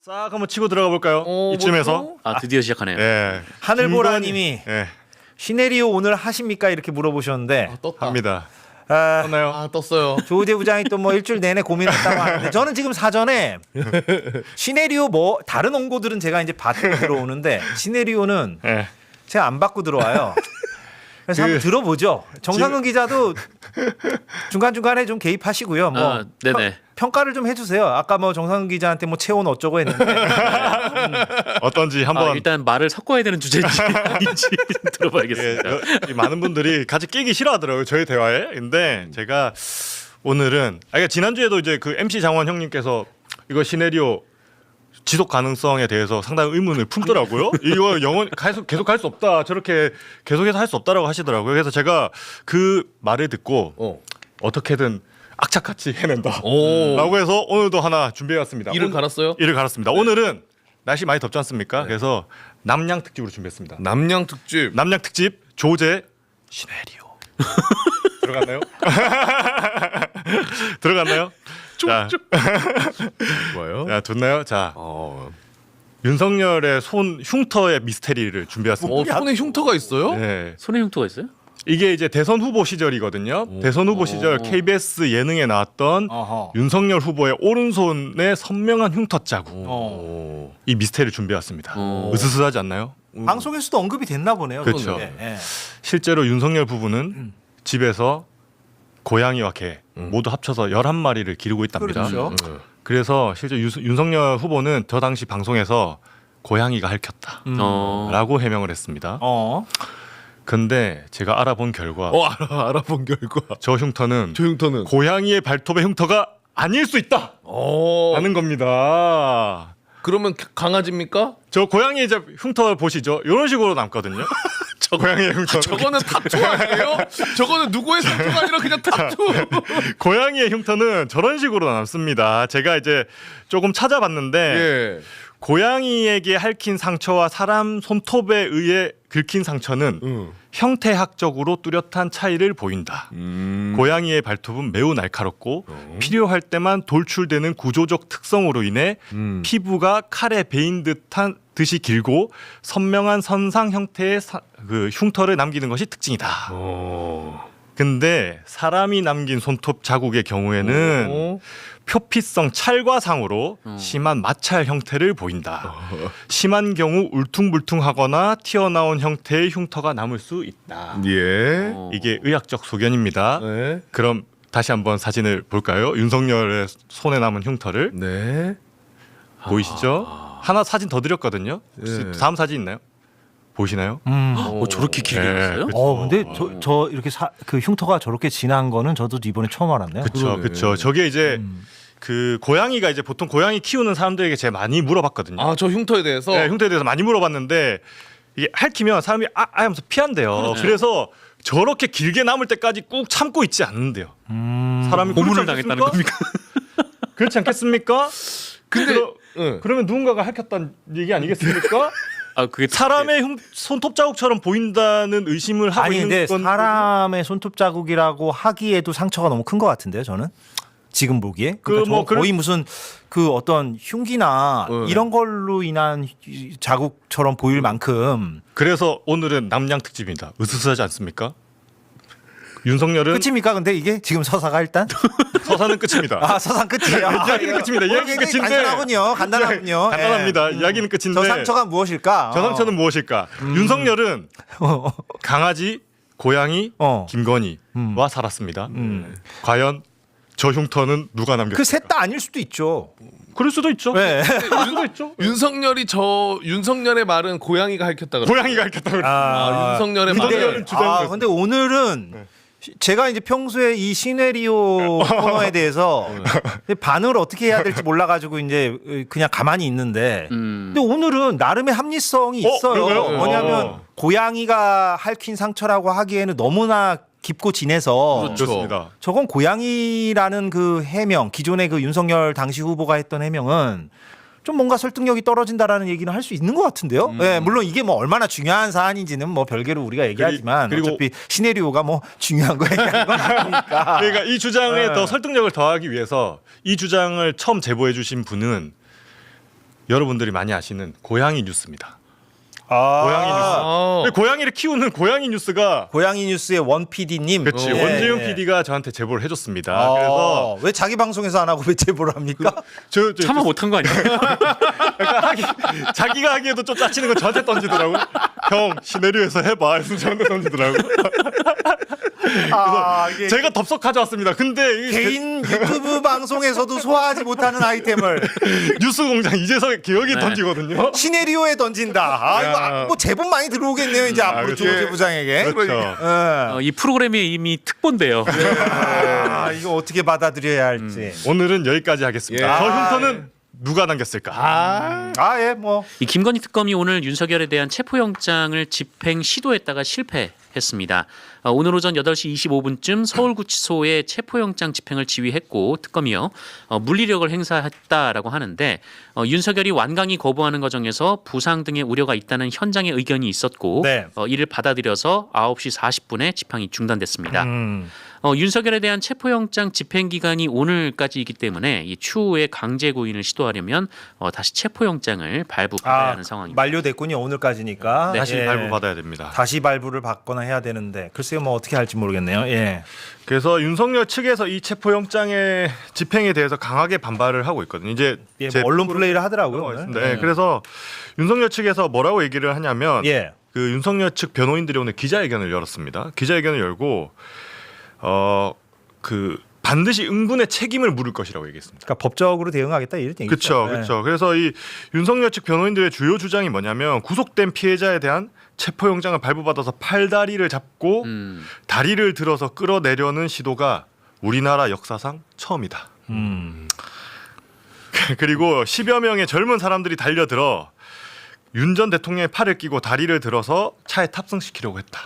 싹 한번 치고 들어가 볼까요? 이쯤에서. 아 드디어 시작하네요. 예. 하늘보라님이 예. 시네리오 오늘 하십니까 이렇게 물어보셨는데 떴다. 합니다. 아, 떴나요? 아 떴어요. 조우대 부장이 또 뭐 일주일 내내 고민했다고 하는데 저는 지금 사전에 시네리오 뭐 다른 원고들은 제가 이제 받고 들어오는데 시네리오는 예. 제가 안 받고 들어와요. 그래서 한번 들어보죠. 정상근 기자도 중간중간에 좀 개입하시고요. 뭐 아, 네네. 평가를 좀 해주세요. 아까 뭐 정상근 기자한테 뭐 체온 어쩌고 했는데 어떤지 한번 일단 말을 섞어야 되는 주제인지 아닌지 예, 들어봐야겠습니다. 이 많은 분들이 같이 끼기 싫어하더라고요 저희 대화에. 근데 제가 오늘은 그러니까 지난주에도 이제 그 MC 장원 형님께서 이거 시네리오 지속 가능성에 대해서 상당히 의문을 품더라고요. 이거 영원 계속 할 수 없다. 저렇게 계속해서 할 수 없다라고 하시더라고요. 그래서 제가 그 말을 듣고 어떻게든 악착같이 해낸다. 라고 해서 오늘도 하나 준비해왔습니다. 이를 갈았어요? 이를 갈았습니다. 오늘은 날씨 많이 덥지 않습니까? 그래서 남양 특집으로 준비했습니다. 남양 특집. 남양 특집 조제 시네리오 들어갔나요? 들어갔나요? 자, 뭐예요? 자, 됐나요? 자, 윤석열의 손 흉터의 미스테리를 준비했습니다. 손에 흉터가 있어요? 네. 손에 흉터가 있어요? 이게 이제 대선 후보 시절이거든요. 대선 후보 시절 KBS 예능에 나왔던 어허. 윤석열 후보의 오른손에 선명한 흉터 자국. 이 미스테리를 준비했습니다. 으스스하지 않나요? 방송에서도 언급이 됐나 보네요. 그렇죠. 예, 예. 실제로 윤석열 부부는 집에서 고양이와 개 모두 합쳐서 11마리를 기르고 있답니다. 그렇죠. 그래서 실제 윤석열 후보는 저 당시 방송에서 고양이가 핥혔다 라고 해명을 했습니다. 근데 제가 알아본 결과 알아본 결과 저 흉터는 저 흉터는 고양이의 발톱의 흉터가 아닐 수 있다 하는 겁니다. 그러면 강아지입니까? 저 고양이 이제 흉터 보시죠. 이런 식으로 남거든요. 저 고양이의 흉터. 저거는 타투 아니에요? 저거는 누구의 타투가 아니라 그냥 타투. 고양이의 흉터는 저런 식으로 남습니다. 제가 이제 조금 찾아봤는데 예. 고양이에게 핥힌 상처와 사람 손톱에 의해 긁힌 상처는 형태학적으로 뚜렷한 차이를 보인다. 고양이의 발톱은 매우 날카롭고 필요할 때만 돌출되는 구조적 특성으로 인해 피부가 칼에 베인 듯이 길고 선명한 선상 형태의 그 흉터를 남기는 것이 특징이다. 근데 사람이 남긴 손톱 자국의 경우에는 표피성 찰과상으로 심한 마찰 형태를 보인다. 심한 경우 울퉁불퉁하거나 튀어나온 형태의 흉터가 남을 수 있다. 예. 이게 의학적 소견입니다. 네. 그럼 다시 한번 사진을 볼까요? 윤석열의 손에 남은 흉터를 네. 보이시죠? 하나 사진 더 드렸거든요. 혹시 예. 다음 사진 있나요? 보시나요? 저렇게 길게 네, 났어요? 그렇죠. 근데 저 이렇게 그 흉터가 저렇게 진한 거는 저도 이번에 처음 알았네요. 그렇죠, 그러네. 그렇죠. 저게 이제 그 고양이가 이제 보통 고양이 키우는 사람들에게 제가 많이 물어봤거든요. 아, 저 흉터에 대해서 네, 흉터에 대해서 많이 물어봤는데 이게 핥히면 사람이 하면서 피한대요. 그래서 저렇게 길게 남을 때까지 꾹 참고 있지 않는데요. 사람이 고문을 그렇지 당했다는 않겠습니까? 겁니까? 그렇지 않겠습니까? 근데 그러면 누군가가 핥혔다는 얘기 아니겠습니까? 아 그게 사람의 손톱 자국처럼 보인다는 의심을 하고 아니 있는 근데 건 사람의 손톱 자국이라고 하기에도 상처가 너무 큰 것 같은데요, 저는 지금 보기에. 그러니까 뭐 거의 무슨 그 어떤 흉기나 이런 걸로 인한 자국처럼 보일 만큼. 그래서 오늘은 남양 특집입니다. 으스스하지 않습니까? 윤석열은 끝입니까? 근데 이게 지금 서사가 일단 서사는 끝입니다. 아 서사 끝이에요. 이야기는 끝입니다. 이야기는 끝인데 간단하군요. 간단하군요. 간단합니다. 예. 이야기는 끝인데 저 상처가 무엇일까? 저 상처는 무엇일까? 윤석열은 강아지, 고양이, 김건희와 살았습니다. 과연 저 흉터는 누가 남겼을까? 그 셋 다 아닐 수도 있죠. 그럴 수도 있죠. 네. 그럴 수도 있죠. 윤석열의 말은 고양이가 핥혔다 그래. 고양이가 핥혔다고 그랬어요. 윤석열의 근데- 말은 근데 오늘은 제가 이제 평소에 이 시네리오 코너에 대해서 반응을 어떻게 해야 될지 몰라가지고 이제 그냥 가만히 있는데 근데 오늘은 나름의 합리성이 있어요. 그런가요? 뭐냐면 고양이가 핥힌 상처라고 하기에는 너무나 깊고 진해서 그렇죠. 좋습니다. 저건 고양이라는 그 해명, 기존의 그 윤석열 당시 후보가 했던 해명은 좀 뭔가 설득력이 떨어진다라는 얘기는 할 수 있는 것 같은데요. 네, 물론 이게 뭐 얼마나 중요한 사안인지는 뭐 별개로 우리가 얘기하지만 그리고- 어차피 시네리오가 뭐 중요한 거 얘기하는 건 아니니까. 그러니까 이 주장에 네. 더 설득력을 더하기 위해서 이 주장을 처음 제보해 주신 분은 여러분들이 많이 아시는 고양이 뉴스입니다. 아, 고양이 뉴스. 아. 근데 고양이를 키우는 고양이 뉴스가 고양이 뉴스의 원 PD님. 그렇지 원재윤 PD가 저한테 제보를 해줬습니다. 그래서 왜 자기 방송에서 안 하고 왜 제보를 합니까? 저 참아 못한 거 아니에요? 자기가 하기에도 좀 짜치는 건 저한테 던지더라고. 형 시내리오에서 해봐. 그래서 저한테 던지더라고. 이게 제가 덥석 가져왔습니다. 근데 이 개인 유튜브 방송에서도 소화하지 못하는 아이템을 뉴스공장 이재석 기억이 네. 던지거든요. 시네리오에 던진다. 이거 뭐 제법 많이 들어오겠네요. 이제 앞으로 그렇죠. 조재 부장에게. 그렇죠. 예. 이 프로그램이 이미 특본데요. 이거 어떻게 받아들여야 할지. 오늘은 여기까지 하겠습니다. 예. 더 흉터는 누가 남겼을까? 예, 뭐. 이 김건희 특검이 오늘 윤석열에 대한 체포영장을 집행 시도했다가 실패했습니다. 오늘 오전 8시 25분쯤 서울구치소에 체포영장 집행을 지휘했고 특검이요 물리력을 행사했다라고 하는데 윤석열이 완강히 거부하는 과정에서 부상 등의 우려가 있다는 현장의 의견이 있었고 네. 이를 받아들여서 9시 40분에 집행이 중단됐습니다. 음. 윤석열에 대한 체포영장 집행 기간이 오늘까지이기 때문에 이 추후에 강제 구인을 시도하려면 다시 체포영장을 발부받아야 하는 상황입니다. 만료됐군요. 오늘까지니까. 네. 다시 예. 발부받아야 됩니다. 다시 발부를 받거나 해야 되는데 글쎄요 뭐 어떻게 할지 모르겠네요. 예. 그래서 윤석열 측에서 이 체포영장의 집행에 대해서 강하게 반발을 하고 있거든요. 이제 예, 제 뭐 언론 플레이를 하더라고요. 오늘. 있습니다. 네, 그래서 윤석열 측에서 뭐라고 얘기를 하냐면 예. 그 윤석열 측 변호인들이 오늘 기자회견을 열었습니다. 기자회견을 열고 그 반드시 응분의 책임을 물을 것이라고 얘기했습니다. 그러니까 법적으로 대응하겠다 이런 얘기죠. 그렇죠, 예. 그렇죠. 그래서 이 윤석열 측 변호인들의 주요 주장이 뭐냐면 구속된 피해자에 대한 체포영장을 발부받아서 팔다리를 잡고 다리를 들어서 끌어내려는 시도가 우리나라 역사상 처음이다. 그리고 10여 명의 젊은 사람들이 달려들어 윤 전 대통령의 팔을 끼고 다리를 들어서 차에 탑승시키려고 했다.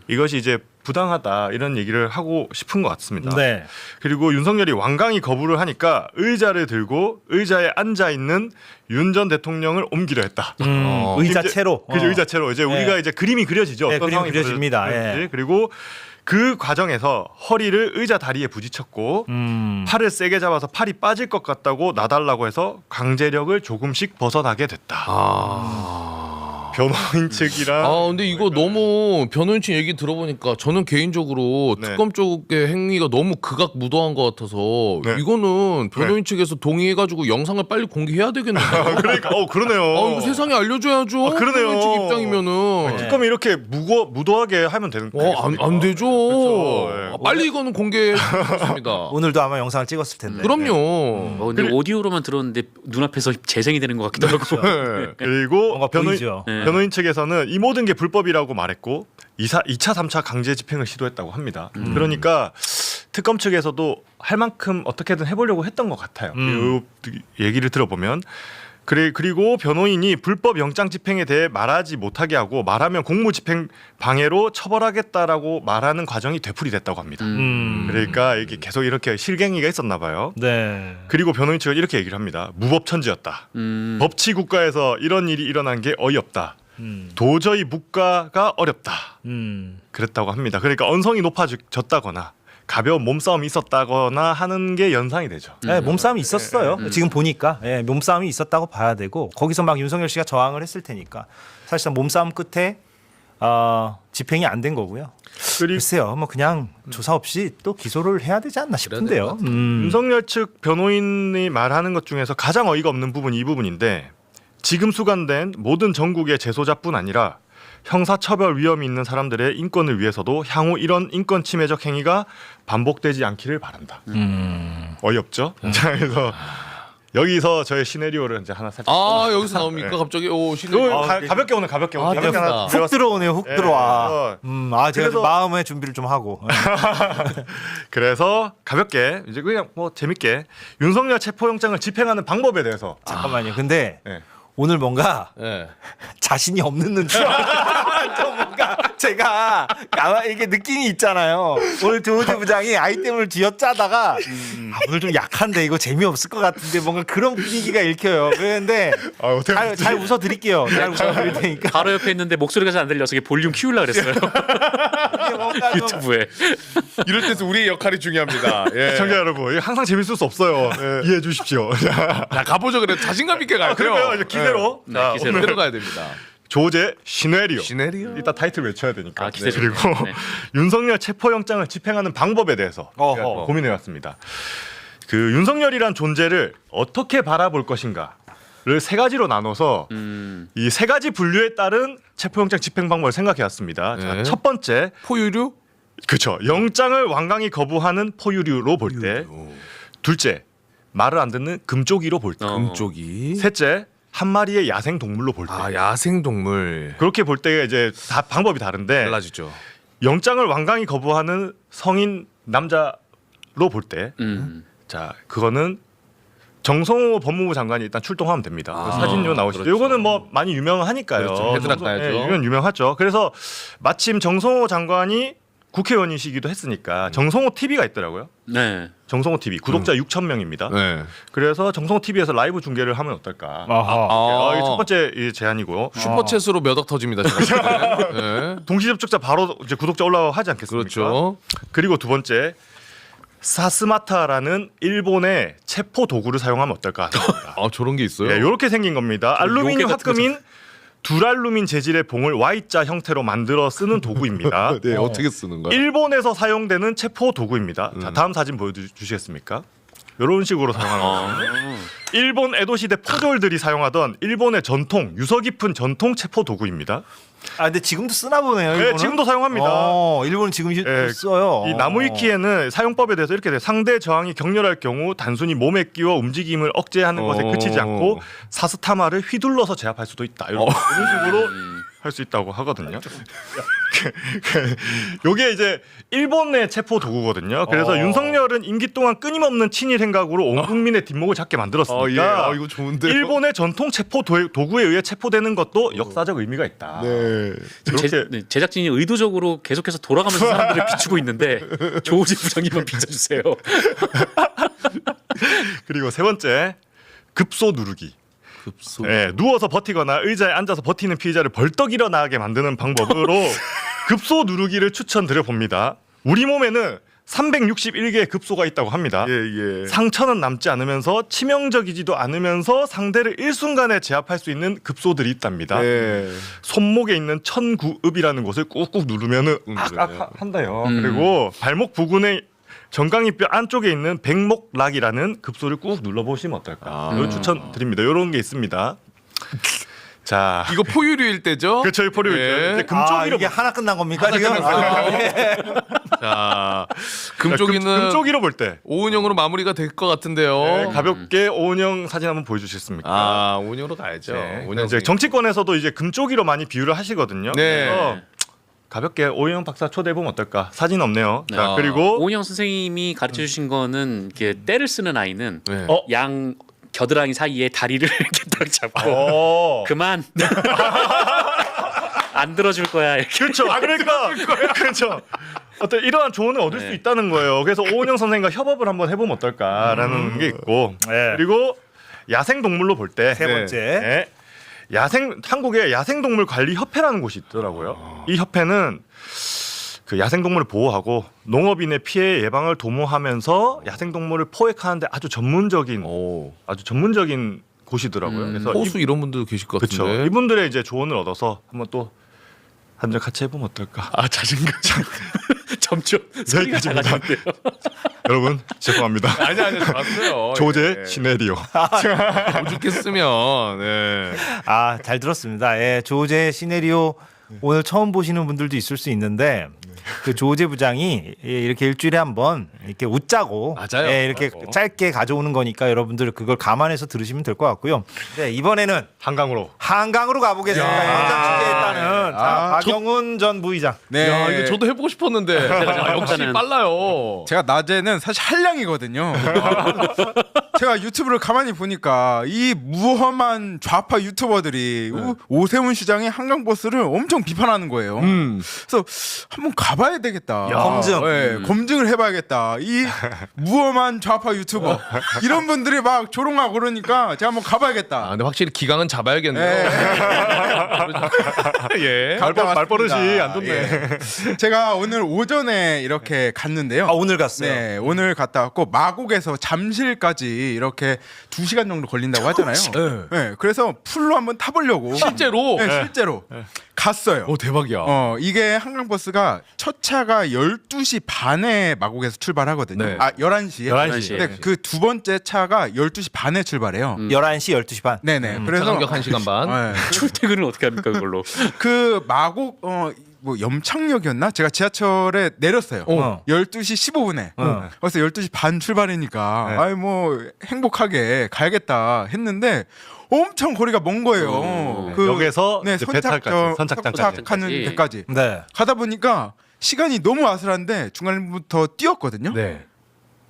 이것이 이제 부당하다 이런 얘기를 하고 싶은 것 같습니다. 네. 그리고 윤석열이 완강히 거부를 하니까 의자를 들고 의자에 앉아 있는 윤 전 대통령을 옮기려 했다. 의자 이제- 채로. 그죠, 의자 채로 이제 우리가 이제 그림이 그려지죠. 네, 어떤 그림이 상황이 그려집니다. 벌어질지. 예. 그리고 그 과정에서 허리를 의자 다리에 부딪혔고 팔을 세게 잡아서 팔이 빠질 것 같다고 놔달라고 해서 강제력을 조금씩 벗어나게 됐다. 변호인 측이랑 근데 이거 너무 변호인 측 얘기 들어보니까 저는 개인적으로 네. 특검 쪽의 행위가 너무 극악무도한 것 같아서 네. 이거는 변호인 측에서 동의해가지고 영상을 빨리 공개해야 되겠는데요. 그러니까 그러네요. 이거 세상에 알려줘야죠. 그러네요. 변호인 측 입장이면은. 특검이 이렇게 무도하게 하면 되는 안 되죠. 그렇죠. 예. 빨리 이거는 공개했습니다. 오늘도 아마 영상을 찍었을 텐데. 그럼요. 근데 오디오로만 들었는데 눈앞에서 재생이 되는 것 같기도 하고. 네. 그리고 뭔가 보이죠. 변호인 측에서는 이 모든 게 불법이라고 말했고 2차, 3차 강제 집행을 시도했다고 합니다. 그러니까 특검 측에서도 할 만큼 어떻게든 해보려고 했던 것 같아요. 이 얘기를 들어보면 그리고 변호인이 불법 영장 집행에 대해 말하지 못하게 하고 말하면 공무집행 방해로 처벌하겠다라고 말하는 과정이 되풀이됐다고 합니다. 그러니까 이게 계속 이렇게 실갱이가 있었나 봐요. 네. 그리고 변호인 측은 이렇게 얘기를 합니다. 무법천지였다. 법치 국가에서 이런 일이 일어난 게 어이없다. 도저히 묵과가 어렵다. 그랬다고 합니다. 그러니까 언성이 높아졌다거나 가벼운 몸싸움이 있었다거나 하는 게 연상이 되죠. 네, 몸싸움이 있었어요. 지금 보니까 몸싸움이 있었다고 봐야 되고 거기서 막 윤석열 씨가 저항을 했을 테니까 사실상 몸싸움 끝에 집행이 안 된 거고요. 글쎄요, 뭐 그냥 조사 없이 또 기소를 해야 되지 않나 싶은데요. 윤석열 측 변호인이 말하는 것 중에서 가장 어이가 없는 부분이 이 부분인데 지금 수감된 모든 전국의 재소자뿐 아니라 형사처벌 위험이 있는 사람들의 인권을 위해서도 향후 이런 인권 침해적 행위가 반복되지 않기를 바란다. 어이없죠? 자, 그래서 여기서 저의 시나리오를 이제 하나 살짝. 여기서 나옵니까? 갑자기 가볍게 오늘 가볍게 오늘 가볍게 됐다. 하나 훅 들어오네요, 훅 예, 들어와. 제가 그래서- 마음의 준비를 좀 하고. 그래서 가볍게 이제 그냥 뭐 재밌게 윤석열 체포영장을 집행하는 방법에 대해서 잠깐만요. 근데 네. 오늘 뭔가 예. 자신이 없는 눈치가 좀 뭔가 제가 아마 이게 느낌이 있잖아요. 오늘 조우재 부장이 아이템을 쥐어짜다가 오늘 좀 약한데 이거 재미없을 것 같은데 뭔가 그런 분위기가 읽혀요. 그런데 잘 웃어드릴게요. 잘 웃어드릴 테니까. 바로 옆에 있는데 목소리가 잘 안 들려서 이게 볼륨 키우려고 그랬어요. 이게 뭔가 좀 유튜브에. 이럴 때도 우리의 역할이 중요합니다. 예. 시청자 여러분, 이게 항상 재밌을 수 없어요. 이해해 주십시오. 자, 가보죠. 그래 자신감 있게 가요. 그러니까요. 이제 기세로. 네, 자, 기세로. 그대로 가야 됩니다. 조제 시네리오. 시네리오. 이따 타이틀 외쳐야 되니까. 아, 기세로. 그리고 네. 윤석열 체포영장을 집행하는 방법에 대해서 어허. 고민해왔습니다. 그 윤석열이란 존재를 어떻게 바라볼 것인가를 세 가지로 나눠서 이 세 가지 분류에 따른 체포영장 집행 방법을 생각해왔습니다. 네. 자, 첫 번째, 포유류? 그렇죠. 영장을 완강히 거부하는 포유류로 볼 때. 둘째, 말을 안 듣는 금쪽이로 볼 때. 금쪽이. 셋째, 한 마리의 야생 동물로 볼 때. 아 야생 동물. 그렇게 볼 때 이제 다 방법이 다른데 달라지죠. 영장을 완강히 거부하는 성인 남자로 볼 때, 자 그거는 정성호 법무부 장관이 일단 출동하면 됩니다. 아, 사진요 나오시죠. 그렇죠. 이거는 뭐 많이 유명하니까요. 그렇죠. 헤드락 가야죠. 이건 유명하죠. 그래서 마침 정성호 장관이 국회의원이시기도 했으니까 정성호 TV가 있더라고요. 네. 정성호 TV 구독자 6천 명입니다. 네. 그래서 정성호 TV에서 라이브 중계를 하면 어떨까? 아하. 이게 첫 번째 이 제안이고요. 슈퍼챗으로 몇 억 터집니다. 제가. 네. 동시 접촉자 바로 이제 구독자 올라가고 하지 않겠습니까? 그렇죠. 그리고 두 번째 사스마타라는 일본의 체포 도구를 사용하면 어떨까? 아 저런 게 있어요? 네, 이렇게 생긴 겁니다. 알루미늄 요게 같은 합금인 둘알루민 재질의 봉을 Y자 형태로 만들어 쓰는 도구입니다. 네 어떻게 쓰는 거야? 일본에서 사용되는 체포 도구입니다. 자, 다음 사진 보여주시겠습니까? 이런 식으로 사용하는 거예요. 일본 에도 시대 포졸들이 사용하던 일본의 전통 유서 깊은 전통 체포 도구입니다. 아 근데 지금도 쓰나 보네요. 네, 일본은? 지금도 사용합니다. 일본은 지금 예, 써요. 이 나무위키에는 사용법에 대해서 이렇게 돼요. 상대 저항이 격렬할 경우 단순히 몸에 끼워 움직임을 억제하는 것에 그치지 않고 사스타마를 휘둘러서 제압할 수도 있다. 이런 식으로 할 수 있다고 하거든요. 요게 이제 일본의 체포 도구거든요. 그래서 윤석열은 임기 동안 끊임없는 친일 행각으로 온 국민의 뒷목을 잡게 만들었으니까 이거 좋은데. 일본의 전통 체포 도구에 의해 체포되는 것도 역사적 의미가 있다. 네. 이렇게 제작진이 의도적으로 계속해서 돌아가면서 사람들을 비추고 있는데 조우재 부장님만 비춰주세요. 그리고 세 번째 급소 누르기. 급소. 네, 누워서 버티거나 의자에 앉아서 버티는 피의자를 벌떡 일어나게 만드는 방법으로 급소 누르기를 추천드려 봅니다. 우리 몸에는 361개의 급소가 있다고 합니다. 예. 상처는 남지 않으면서 치명적이지도 않으면서 상대를 일순간에 제압할 수 있는 급소들이 있답니다. 네. 손목에 있는 천구읍이라는 곳을 꾹꾹 누르면은 그래요. 한다요. 그리고 발목 부근의 정강이뼈 안쪽에 있는 백목락이라는 급소를 꾹 눌러보시면 어떨까? 이걸 추천드립니다. 이런 게 있습니다. 자, 이거 포유류일 때죠? 그 저희 포류 예. 이제 금쪽이로 이게 하나 끝난 겁니까 하나 지금? 끝났어요. 자, 금쪽이는 금쪽이로 볼 때 오은영으로 마무리가 될 것 같은데요. 네, 가볍게 오은영 사진 한번 보여주시겠습니까? 아 오은영으로 가야죠. 네. 오은영 이제 정치권에서도 이제 금쪽이로 많이 비유를 하시거든요. 네. 그래서 가볍게 오은영 박사 초대해 보면 어떨까? 사진 없네요. 네. 자, 그리고 오은영 선생님이 가르쳐 주신 거는 이게 때를 쓰는 아이는 네. 양 겨드랑이 사이에 다리를 이렇게 딱 잡고 그만 안 들어줄 거야 이렇게. 그렇죠. 그러니까 그렇죠. 어떤 이러한 조언을 얻을 수 있다는 거예요. 그래서 오은영 선생님과 협업을 한번 해보면 어떨까라는 게 있고 그리고 야생 동물로 볼 때 세 번째. 한국에 야생동물 관리 협회라는 곳이 있더라고요. 이 협회는 그 야생동물을 보호하고 농업인의 피해 예방을 도모하면서 야생동물을 포획하는데 아주 전문적인 곳이더라고요. 그래서 호수 이런 분들도 계실 것 그렇죠. 같은데. 이분들의 이제 조언을 얻어서 한번 또 한잔 같이 해보면 어떨까? 아 자신감. 점점 소리가 작아지는데요. 여러분 죄송합니다. 아니 잘았어요. 조제 시네리오. 오죽했으면. 네. 아, 잘 들었습니다. 예, 조우재 시네리오 오늘 처음 보시는 분들도 있을 수 있는데 그 조우재 부장이 이렇게 일주일에 한번 이렇게 웃자고 맞아요. 예, 이렇게 짧게 가져오는 거니까 여러분들 그걸 감안해서 들으시면 될 것 같고요. 네, 이번에는 한강으로. 한강으로 가보겠습니다. 현장 취재에 따른 박영훈 전 부의장. 네. 야 이거 저도 해보고 싶었는데 역시 일단은 빨라요. 제가 낮에는 사실 한량이거든요. 제가 유튜브를 가만히 보니까 이 무험한 좌파 유튜버들이 오세훈 시장의 한강버스를 엄청 비판하는 거예요. 그래서 한번 가봐야 되겠다. 검증. 네, 검증을 해봐야겠다. 이 무험한 좌파 유튜버 이런 분들이 막 조롱하고 그러니까 제가 한번 가봐야겠다. 아, 근데 확실히 기강은 잡아야겠네요. 예. 갔다 왔습니다. 말버릇이 안 좋네. 예. 제가 오늘 오전에 이렇게 갔는데요. 아, 오늘 갔어요. 네, 오늘 갔다 왔고 마곡에서 잠실까지 이렇게 2시간 정도 걸린다고 하잖아요. 네. 네, 그래서 풀로 한번 타보려고 실제로? 네, 실제로 갔어요. 오, 대박이야. 이게 한강버스가 첫 차가 12시 반에 마곡에서 출발하거든요. 네. 아, 11시에. 11시. 근데 그 두 번째 차가 12시 반에 출발해요. 11시 12시 반. 네네. 그래서 차간격 1시간 반. 네. 출퇴근을 어떻게 합니까 그걸로? 그 마곡 뭐 염창역이었나? 제가 지하철에 내렸어요. 12시 15분에. 그래서 12시 반 출발이니까 아이 뭐 행복하게 가야겠다 했는데 엄청 거리가 먼 거예요. 역에서 이제 배 탈까지, 선착장까지. 선착하는 데까지. 네. 가다 보니까 시간이 너무 아슬한데 중간부터 뛰었거든요. 네.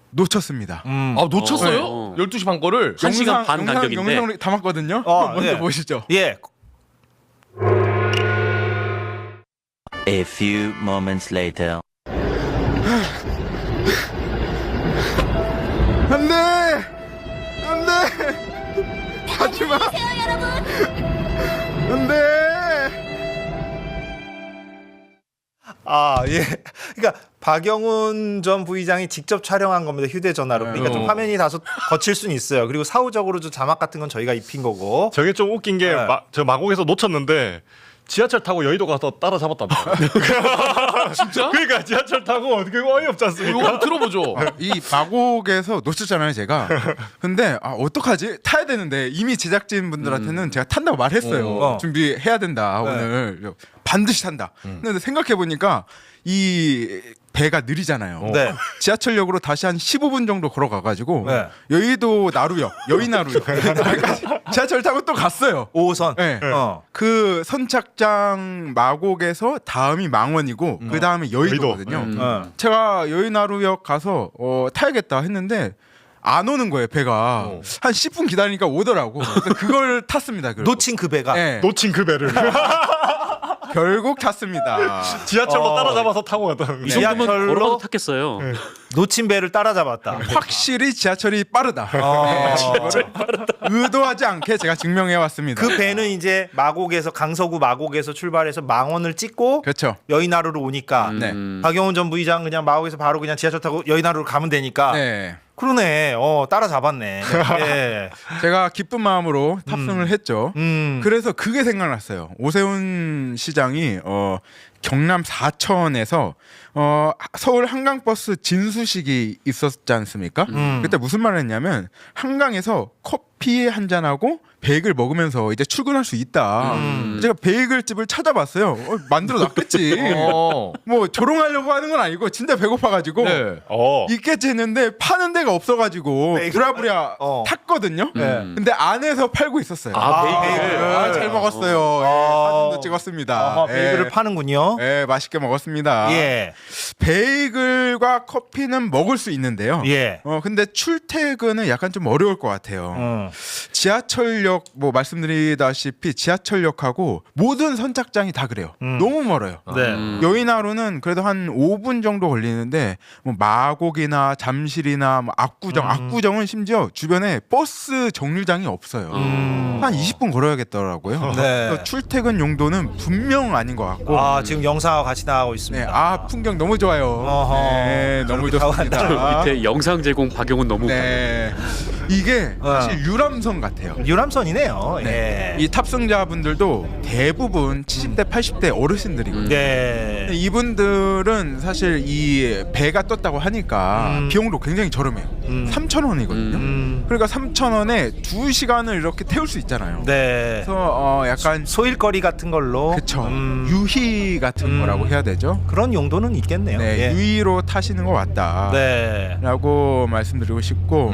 놓쳤습니다. 아, 놓쳤어요? 어. 12시 반 거를? 1시간 반 간격인데. 영상을 담았거든요. 먼저 예. 보시죠. 예. A few moments later. 안 돼! 안 돼! 하지 마! 안 돼! 아, 예. 그러니까 박영훈 전 부의장이 직접 촬영한 겁니다. 휴대전화로. 그러니까 좀 화면이 다소 거칠 수는 있어요. 그리고 사후적으로 좀 자막 같은 건 저희가 입힌 거고. 저게 좀 웃긴 게 네. 저 마곡에서 놓쳤는데 지하철 타고 여의도 가서 따라잡았답니다. 진짜? 그러니까 지하철 타고 어떻게 어이없지 이거 않습니까? 한번 들어보죠. 이 마곡에서 놓쳤잖아요, 제가. 근데 어떡하지? 타야 되는데 이미 제작진 분들한테는 제가 탄다고 말했어요. 준비해야 된다, 오늘. 반드시 탄다. 근데 생각해 보니까 이 배가 느리잖아요. 네. 지하철역으로 다시 한 15분 정도 걸어가가지고 네. 여의도 나루역, 여의나루역 지하철 타고 또 갔어요. 5호선. 네. 그 선착장 마곡에서 다음이 망원이고 그 다음에 여의도거든요. 제가 여의나루역 가서 타야겠다 했는데 안 오는 거예요, 배가. 한 10분 기다리니까 오더라고. 그래서 그걸 탔습니다. 결국. 놓친 그 배가. 네. 놓친 그 배를 결국 탔습니다. 지하철로 따라잡아서 타고 갔다는 이 거죠. 정도면 지하철로- 걸어가도 탔겠어요. 놓친 배를 따라잡았다. 확실히 지하철이 빠르다. 네, 이거를 의도하지 않게 제가 증명해 왔습니다. 그 배는 이제 마곡에서 강서구 마곡에서 출발해서 망원을 찍고 그렇죠. 여의나루로 오니까 네. 박영훈 전 부의장 그냥 마곡에서 바로 그냥 지하철 타고 여의나루로 가면 되니까 네. 그러네. 따라잡았네. 예. 제가 기쁜 마음으로 탑승을 했죠. 음. 그래서 그게 생각났어요. 오세훈 시장이 경남 사천에서 서울 한강버스 진수식이 있었지 않습니까? 그때 무슨 말을 했냐면 한강에서 커피 한 잔하고 베이글 먹으면서 이제 출근할 수 있다. 제가 베이글 집을 찾아봤어요. 만들어 놨겠지. 뭐 조롱하려고 하는 건 아니고 진짜 배고파가지고 네. 있겠지 했는데 파는 데가 없어가지고 베이글? 부랴부랴 탔거든요. 근데 안에서 팔고 있었어요. 베이글. 잘 먹었어요. 예, 사진도 찍었습니다. 베이글을 예. 파는군요. 예, 맛있게 먹었습니다. 예. 베이글과 커피는 먹을 수 있는데요. 예. 근데 출퇴근은 약간 좀 어려울 것 같아요. 지하철역 뭐 말씀드리다시피 지하철역하고 모든 선착장이 다 그래요. 너무 멀어요. 네. 여의나루는 그래도 한 5분 정도 걸리는데 뭐 마곡이나 잠실이나 뭐 압구정은 심지어 주변에 버스 정류장이 없어요. 한 20분 걸어야겠더라고요. 네. 그래서 출퇴근 용도는 분명 아닌 것 같고. 지금 영상과 같이 나가고 있습니다. 네, 풍경 너무 좋아요. 어허. 네, 너무 그렇게 좋습니다. 밑에 영상 제공 박영훈 너무 네, 이게 사실 유람선 같아요. 유람선이네요. 네. 이 탑승자분들도 대부분 70대, 80대 어르신들이거든요. 네. 근데 이분들은 사실 이 배가 떴다고 하니까 비용도 굉장히 저렴해요. 3,000원이거든요. 그러니까 3,000원에 2시간을 이렇게 태울 수 있잖아요. 네. 그래서 약간 소일거리 같은 걸로. 그쵸. 유희 같은 거라고 해야 되죠. 그런 용도는 있겠네요. 네, 예. 유희로 타시는 것 같다. 네. 라고 말씀드리고 싶고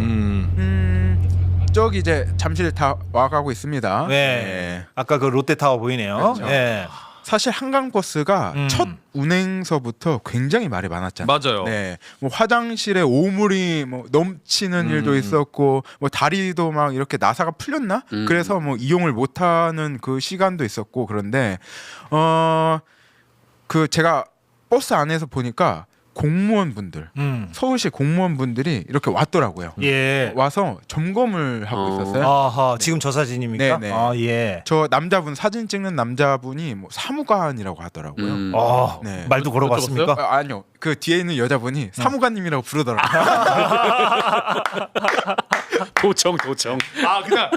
저기 이제 잠실 다 와가고 있습니다. 네. 아까 그 롯데타워 보이네요. 그렇죠. 네. 사실 한강버스가 첫 운행서부터 굉장히 말이 많았잖아요. 맞아요. 네, 뭐 화장실에 오물이 뭐 넘치는 일도 있었고, 뭐 다리도 막 이렇게 나사가 풀렸나? 그래서 뭐 이용을 못하는 그 시간도 있었고, 그런데 그 제가 버스 안에서 보니까 공무원분들, 서울시 공무원분들이 이렇게 왔더라고요. 예. 와서 점검을 하고 있었어요. 아하, 지금 저 사진입니까? 네, 네. 아, 예. 저 남자분 사진 찍는 남자분이 뭐 사무관이라고 하더라고요. 아, 네. 말도 걸어봤습니까? 아니요, 그 뒤에 있는 여자분이 사무관님이라고 부르더라고요. 도청. 아 그냥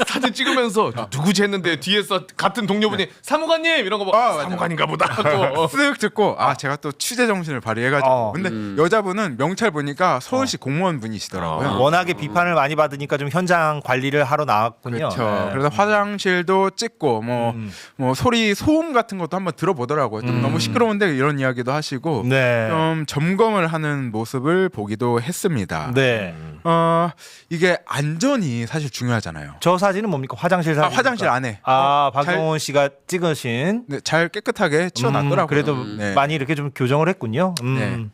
사진 찍으면서 누구지 했는데 뒤에서 같은 동료분이 사무관님 이런 거 뭐 사무관인가 보다 하고 쓱 듣고 제가 또 취재 정신을 발휘해가지고 근데 여자분은 명찰 보니까 서울시 공무원 분이시더라고요. 워낙에 비판을 많이 받으니까 좀 현장 관리를 하러 나왔군요. 그렇죠. 네. 그래서 화장실도 찍고 뭐 소리 소음 같은 것도 한번 들어보더라고요. 좀 너무 시끄러운데 이런 이야기도 하시고 네. 좀 점검을 하는 모습을 보기도 했습니다. 네. 이게 안전이 사실 중요하잖아요. 저 사진은 뭡니까? 화장실 사진. 화장실 안에. 박용훈 씨가 찍으신. 네, 잘 깨끗하게 치워놨더라고요. 그래도 네. 많이 이렇게 좀 교정을 했군요. 네.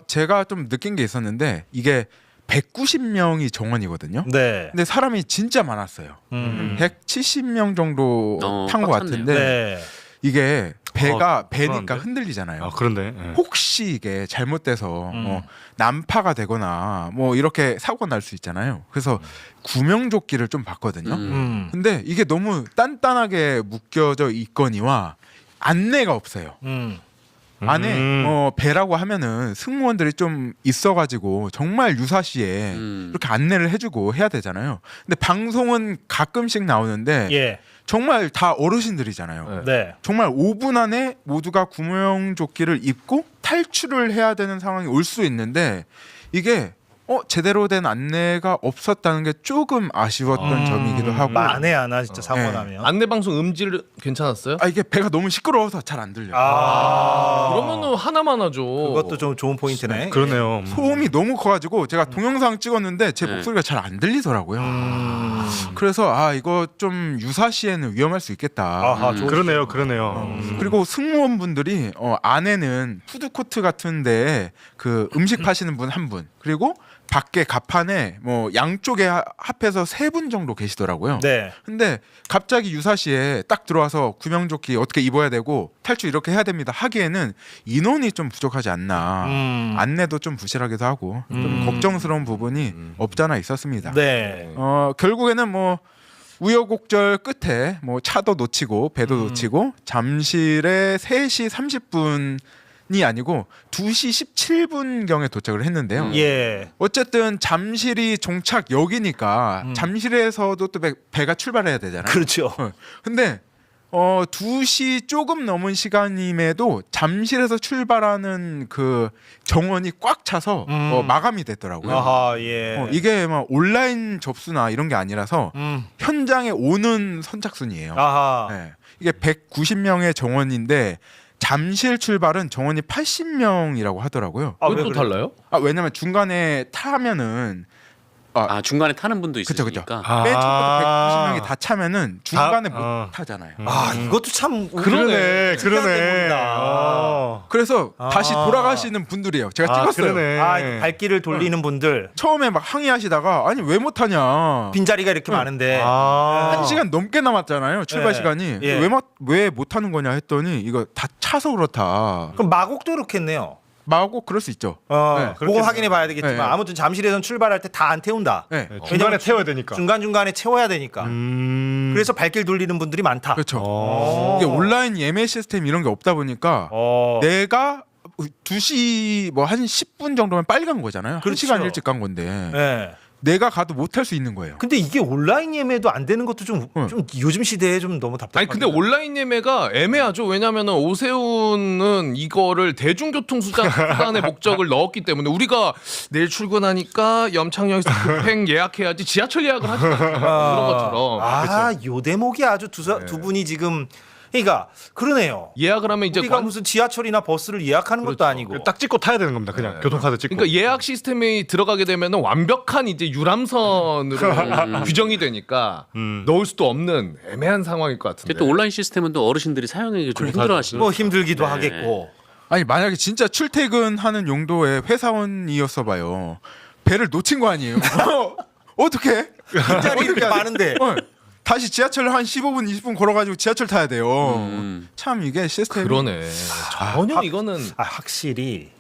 제가 좀 느낀 게 있었는데 이게 190명이 정원이거든요. 네. 근데 사람이 진짜 많았어요. 170명 정도 탄 것 꽉 찼네요. 같은데 네. 이게 배니까 불안한데? 흔들리잖아요. 아 그런데 네. 혹시 이게 잘못돼서 난파가 되거나 뭐 이렇게 사고가 날 수 있잖아요. 그래서 구명조끼를 좀 봤거든요. 근데 이게 너무 단단하게 묶여져 있거니와 안내가 없어요. 안에 배라고 하면은 승무원들이 좀 있어가지고 정말 유사시에 이렇게 안내를 해주고 해야 되잖아요. 근데 방송은 가끔씩 나오는데 예. 정말 다 어르신들이잖아요. 네. 정말 5분 안에 모두가 구명조끼를 입고 탈출을 해야 되는 상황이 올 수 있는데 이게 제대로 된 안내가 없었다는 게 조금 아쉬웠던 점이기도 하고. 만에 하나 진짜 사고 네. 나면. 안내 방송 음질 괜찮았어요? 이게 배가 너무 시끄러워서 잘 안 들려요. 그러면은 하나만 하죠. 그것도 좀 좋은 포인트네. 그러네요. 소음이 너무 커가지고 제가 동영상 찍었는데 제 네. 목소리가 잘 안 들리더라고요. 그래서 이거 좀 유사시에는 위험할 수 있겠다. 아하, 좋은 그러네요. 그리고 승무원분들이 안에는 푸드코트 같은데 그 음식 파시는 분 한 분, 그리고 밖에 가판에 뭐 양쪽에 합해서 3분 정도 계시더라고요. 네. 근데 갑자기 유사시에 딱 들어와서 구명조끼 어떻게 입어야 되고 탈출 이렇게 해야 됩니다 하기에는 인원이 좀 부족하지 않나. 안내도 좀 부실하기도 하고 좀 걱정스러운 부분이 없잖아 있었습니다. 네. 결국에는 뭐 우여곡절 끝에 뭐 차도 놓치고 배도 놓치고 잠실에 3시 30분이 아니고 2시 17분경에 도착을 했는데요. 예. 어쨌든 잠실이 종착역이니까 잠실에서도 또 배가 출발해야 되잖아요. 그렇죠. 근데 2시 조금 넘은 시간임에도 잠실에서 출발하는 그 정원이 꽉 차서 마감이 됐더라고요. 아하, 예. 이게 막 온라인 접수나 이런 게 아니라서 현장에 오는 선착순이에요. 아하. 네. 이게 190명의 정원인데 잠실 출발은 정원이 80명이라고 하더라고요. 왜 그것도 그래요? 달라요? 왜냐면 중간에 타면은 중간에 타는 분도 그쵸. 있으니까. 맨 처음부터 190명이 다 차면은 중간에 다- 못 타잖아요. 이것도 참 그러네. 그래서 다시 돌아가시는 분들이에요. 제가 찍었어요. 그러네. 발길을 돌리는 분들 처음에 막 항의하시다가 아니 왜 못 타냐. 빈자리가 이렇게 많은데. 1시간 넘게 남았잖아요. 출발 네. 시간이. 예. 왜 못 타는 거냐 했더니 이거 다 차서 그렇다. 그럼 마곡도 그렇겠네요. 마고 그럴 수 있죠. 그거 확인해 봐야 되겠지만 네. 아무튼 잠실에선 출발할 때 다 안 태운다. 네. 중간에 왜냐면 태워야 되니까. 중간중간에 채워야 되니까. 그래서 발길 돌리는 분들이 많다. 그렇죠. 이게 온라인 예매 시스템 이런 게 없다 보니까 내가 2시 뭐 한 10분 정도면 빨리 간 거잖아요. 그렇죠. 1시간 일찍 간 건데 네. 내가 가도 못 탈 수 있는 거예요. 근데 이게 온라인 예매도 안 되는 것도 좀 요즘 시대에 좀 너무 답답해. 아니 근데 온라인 예매가 애매하죠. 왜냐면은 오세훈은 이거를 대중교통 수단의 목적을 넣었기 때문에 우리가 내일 출근하니까 염창역에서 급행 예약해야지 지하철 예약을 하지 않습니까? 그런 것처럼. 요 대목이 아주 두 분이 지금 그러니까 그러네요. 예약을 하면 이제 우리가 무슨 지하철이나 버스를 예약하는 것도 아니고. 딱 찍고 타야 되는 겁니다. 그냥 교통카드 찍고. 그러니까 예약 시스템이 들어가게 되면 완벽한 이제 유람선으로 규정이 되니까 넣을 수도 없는 애매한 상황일 것 같은데. 또 온라인 시스템은 또 어르신들이 사용하기 좀 힘들어하시는. 뭐 힘들기도 네. 하겠고. 아니 만약에 진짜 출퇴근하는 용도의 회사원이었어 봐요. 배를 놓친 거 아니에요? 어떻게? 일자리 이렇게 많은데. 다시 지하철 한 15분 20분 걸어가지고 지하철 타야 돼요. 참 이게 시스템이 그러네. 전혀 이거는 확실히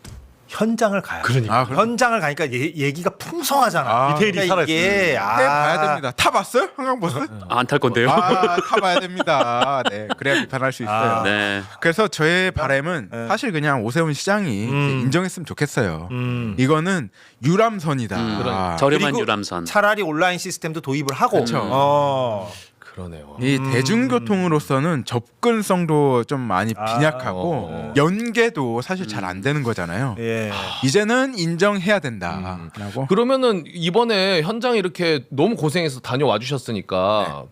현장을 가야 돼. 그러니까. 현장을 가니까 얘기가 풍성하잖아. 디테일이 살아있어요. 봐야 됩니다. 타봤어요? 한강버스? 안 탈 건데요. 타봐야 됩니다. 네, 그래야 비판할 수 있어요. 네. 그래서 저의 바람은 사실 그냥 오세훈 시장이 인정했으면 좋겠어요. 이거는 유람선이다. 저렴한 그리고 유람선. 차라리 온라인 시스템도 도입을 하고. 그쵸. 그러네요. 이 대중교통으로서는 접근성도 좀 많이 빈약하고 연계도 사실 잘 안 되는 거잖아요. 예. 이제는 인정해야 된다라고. 그러면은 이번에 현장 이렇게 너무 고생해서 다녀와 주셨으니까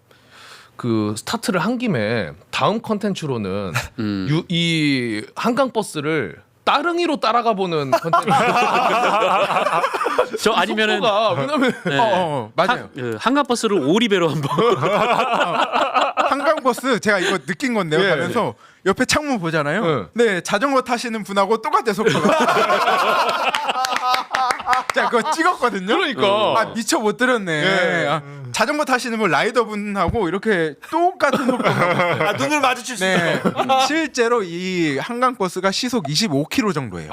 그 스타트를 한 김에 다음 컨텐츠로는 이 한강 버스를 따릉이로 따라가 보는 컨텐츠. 저 아니면은 왜냐면 맞아요. 한강버스를 오리배로 한번. 한강버스 제가 이거 느낀 건데요. 예. 가면서 옆에 창문 보잖아요. 네, 자전거 타시는 분하고 똑같아 속도가. 자, 그거 찍었거든요. 그러니까. 미처 못 들었네. 예. 자전거 타시는 분 라이더 분하고 이렇게 똑같은 속도가. 눈을 마주칠 수 네, 있어. 실제로 이 한강버스가 시속 25km 정도예요.